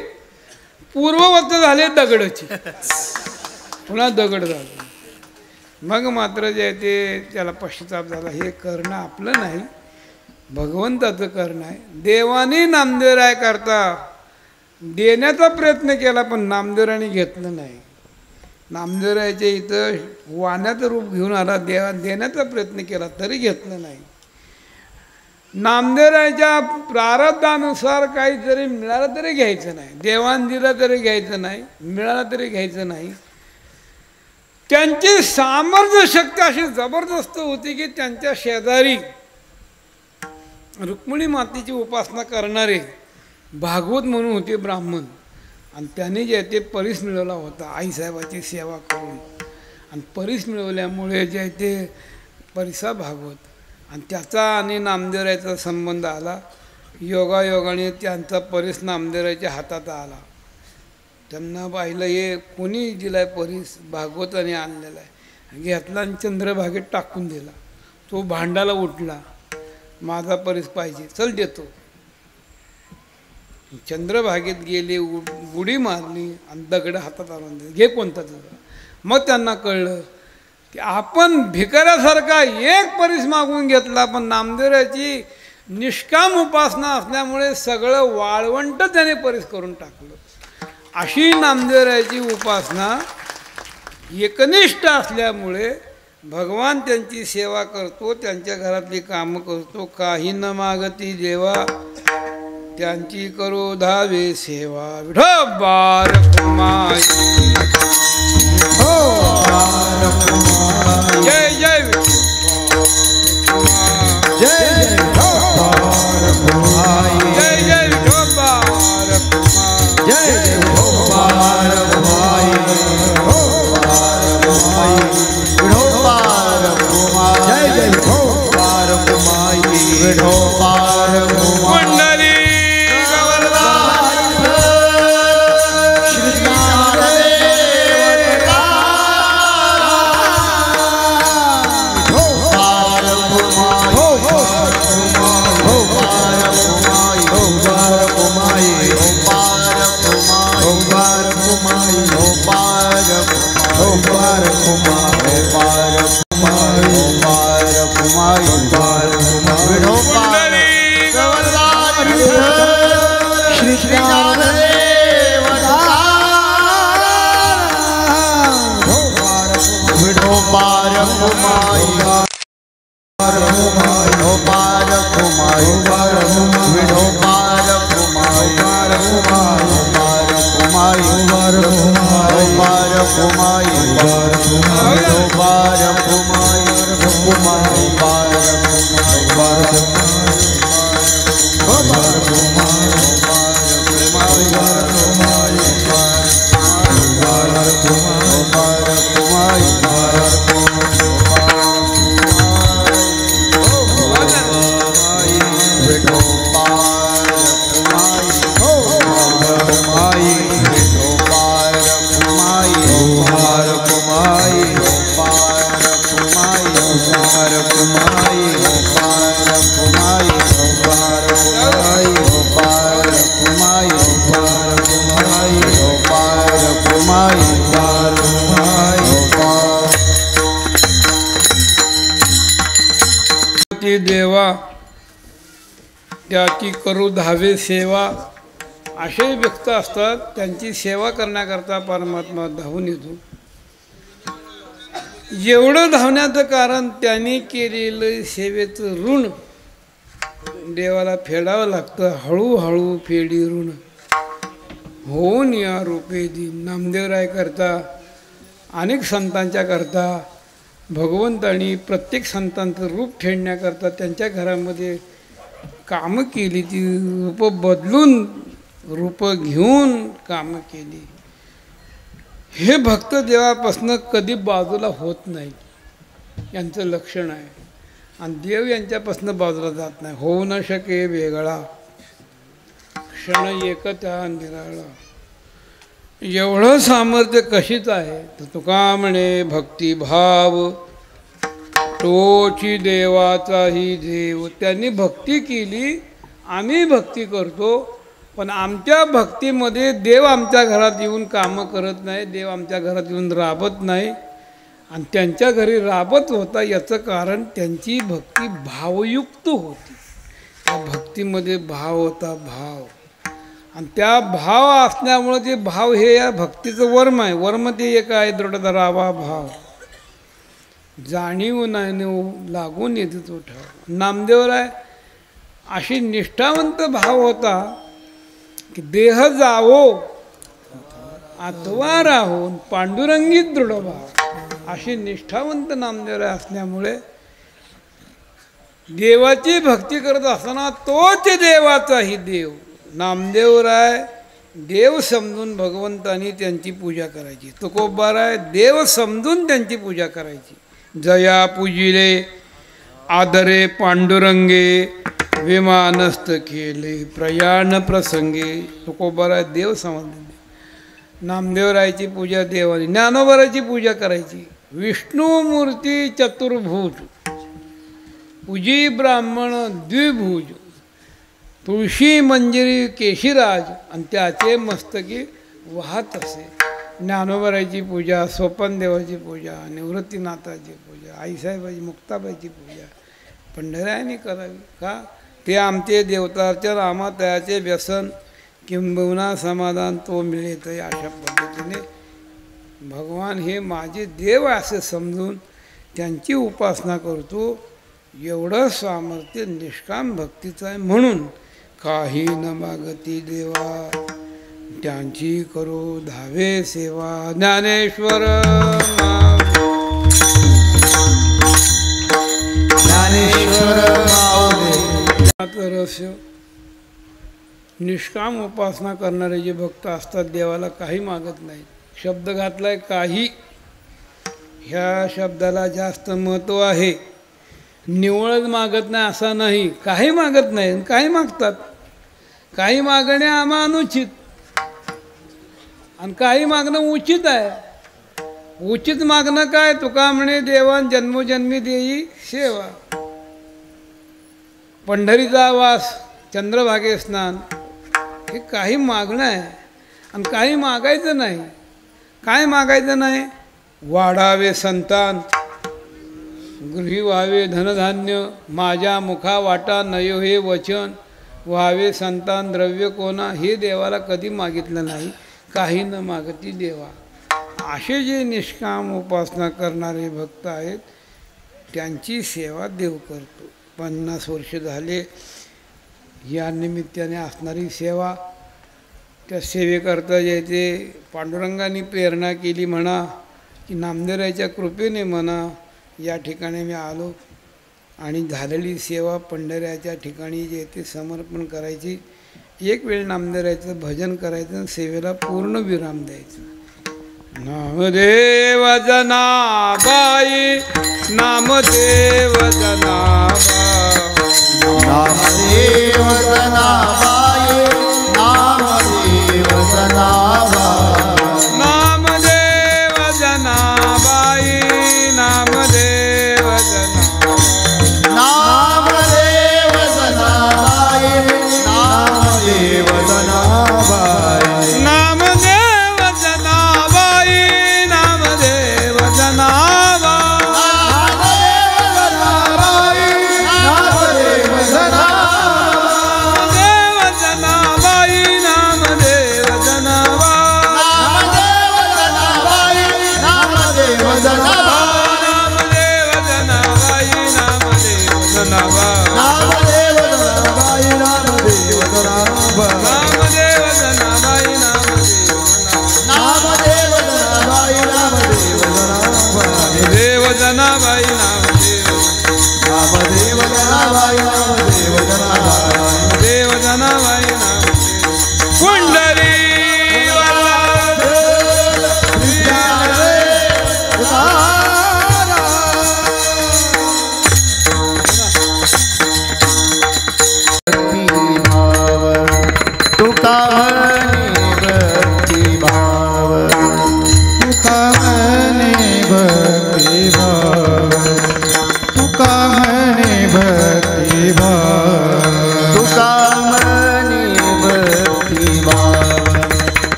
पूर्ववत झाले दगडची. पुन्हा दगड झालं. मग मात्र जे ते त्याला पश्चाताप झाला. हे करणं आपलं नाही भगवंताचं करणं आहे. देवाने नामदेवराय करता देण्याचा प्रयत्न केला पण नामदेवरायने घेतलं नाही. नामदेवरायच्या इथं वाण्याचं रूप घेऊन आला. देण्याचा प्रयत्न केला तरी घेतलं नाही. नामदेवरायच्या प्रारब्धानुसार काहीतरी मिळालं तरी घ्यायचं नाही. देवान दिलं तरी घ्यायचं नाही. मिळालं तरी घ्यायचं नाही. त्यांची सामर्थ्य शक्ती अशी जबरदस्त होती की त्यांच्या शेजारी रुक्मिणी मातेची उपासना करणारे भागवत म्हणून होते ब्राह्मण, आणि त्याने जे ते परीस मिळवला होता आईसाहेबाची सेवा करून, आणि परीस मिळवल्यामुळे जे ते परिसा भागवत, आणि त्याचा आणि नामदेवरायाचा संबंध आला. योगायोगाने त्यांचा परीस नामदेवरायाच्या हातात आला. त्यांना पाहिलं हे कोणी दिलाय परीस, भागवताने आणलेला आहे. घेतला आणि चंद्रभागेत टाकून दिला. तो भांडाला उठला, माझा परीस पाहिजे, चल देतो. चंद्रभागेत गेले, उडी मारली आणि दगड हातात आणून दिले, घे कोणता तुझा. मग त्यांना कळलं की आपण भिकाऱ्यासारखा एक परीस मागून घेतला, पण नामदेवराची निष्काम उपासना असल्यामुळे सगळं वाळवंट त्याने परीस करून टाकलं. अशी नामदेवराची उपासना एकनिष्ठ असल्यामुळे भगवान त्यांची सेवा करतो, त्यांच्या घरातली कामं करतो. काही न मागती देवा त्यांची करो धावे सेवा. विठोबा रखुमाई, जय जय जय जय जय विठोबा रखुमाई, जय पंढरी देवा त्याची करू धावे सेवा. असे व्यक्त असतात, त्यांची सेवा करण्याकरता परमात्मा धावून येतो. एवढं धावण्याचं कारण त्यांनी केलेलं सेवेचं ऋण देवाला फेडावं लागतं. हळूहळू फेडी ऋण होऊन या रूपे दिन. नामदेवराय करता, अनेक संतांच्या करता भगवंतानी प्रत्येक संतांचं रूप फेडण्याकरता त्यांच्या घरामध्ये कामं केली. ती रूपं बदलून, रूपं घेऊन कामं केली. हे भक्त देवापासून कधी बाजूला होत नाही, यांचं लक्षण आहे. आणि देव यांच्यापासून बाजूला जात नाही. होऊ न शके वेगळा, क्षण एकता निराळा. एवढं सामर्थ्य कशीच आहे. तर तुका म्हणे भक्तिभाव तोची देवाचाही देव. त्यांनी भक्ती केली, आम्ही भक्ती करतो, पण आमच्या भक्तीमध्ये देव आमच्या घरात येऊन कामं करत नाही, देव आमच्या घरात येऊन राबत नाही. आणि त्यांच्या घरी राबत होता याचं कारण त्यांची भक्ती भावयुक्त होती. त्या भक्तीमध्ये भाव होता, भाव. आणि त्या भाव असल्यामुळं ते भाव हे या भक्तीचं वर्म आहे. वर्म ते एक आहे, दृढ धरावा भाव. जाणीव नाही लागून येते तो ठाव. नामदेवराय अशी निष्ठावंत भाव होता की देह जावो अथवा राहून पांडुरंगीत दृढ भाव. अशी निष्ठावंत नामदेवराय असल्यामुळे देवाची भक्ती करत असताना तोच देवाचाही देव. नामदेवराय देव समजून भगवंतानी त्यांची पूजा करायची. तुकोबाराय देव समजून त्यांची पूजा करायची. जया पूजिले आदरे पांडुरंगे विमानस्थ केले प्रयाण प्रसंगे. तुकोबाराय देव समजले. नामदेवरायची पूजा देवानी. ज्ञानोबारायची पूजा करायची. विष्णुमूर्ती चतुर्भुज पूजी ब्राह्मण द्विभुज तुळशी मंजिरी केशीराज आणि त्याचे मस्तकी वाहत असे. ज्ञानोबारायची पूजा, सोपन देवाची पूजा, निवृत्तीनाथाची पूजा, आईसाहेबाची मुक्ताबाईची पूजा पंढऱ्याने करावी. का? ते आमचे देवतार्चन आमातयाचे व्यसन किंबहुना समाधान तो मिळेत. अशा पद्धतीने भगवान हे माझे देव असे समजून त्यांची उपासना करतो. एवढं सामर्थ्य निष्काम भक्तीचं आहे. म्हणून काही न मागती देवा त्यांची करो धावे सेवा. ज्ञानेश्वर रहस्य. निष्काम उपासना करणारे जे भक्त असतात देवाला काही मागत नाही. शब्द घातलाय काही, ह्या शब्दाला जास्त महत्त्व आहे. निवळच मागत नाही असा नाही, काही मागत नाही. काही मागतात. काही मागणे आम्हा अनुचित आणि काही मागणं उचित आहे. उचित मागणं काय? तुका म्हणे देवान जन्मोजन्मी देई सेवा. पंढरीचा वास, चंद्रभागे स्नान, हे काही मागणं आहे. आणि काही मागायचं नाही. काय मागायचं नाही? वाढावे संतान, गृही व्हावे धनधान्य, माझ्या मुखा वाटा नयो हे वचन, व्हावे संतान द्रव्य कोणा, हे देवाला कधी मागितलं नाही. काही न मागती देवा. असे जे निष्काम उपासना करणारे भक्त आहेत त्यांची सेवा देव करतो. 50 वर्ष झाले या निमित्ताने असणारी सेवा. त्या सेवेकरता जे ते पांडुरंगाने प्रेरणा केली म्हणा की नामदेवरायच्या कृपेने म्हणा या ठिकाणी मी आलो आणि झालेली सेवा पंढऱ्याच्या ठिकाणी जे ते समर्पण करायची. एक वेळ नामदेवरायचं भजन करायचं आणि सेवेला पूर्ण विराम द्यायचा. नामदेव जनाबाई, नामदेव जनाबाई, नामदेव जनाबाई, नामदेव जनाबाई, नामदेव जनाबाई, नामदेव जनाबाई, नामदेव जनाबाई, नामदेव जनाबाई, नामदेव जनाबाई, नामदेव जनाबाई, नामदेव जनाबाई, नामदेव जनाबाई,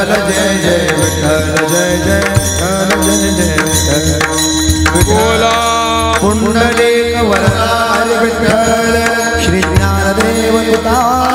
जय जय विठ्ठल जय जय विठ्ठल जय जय विठ्ठल बोला पुंडलिक वरदारी विठ्ठल श्री ज्ञानदेव तुकाराम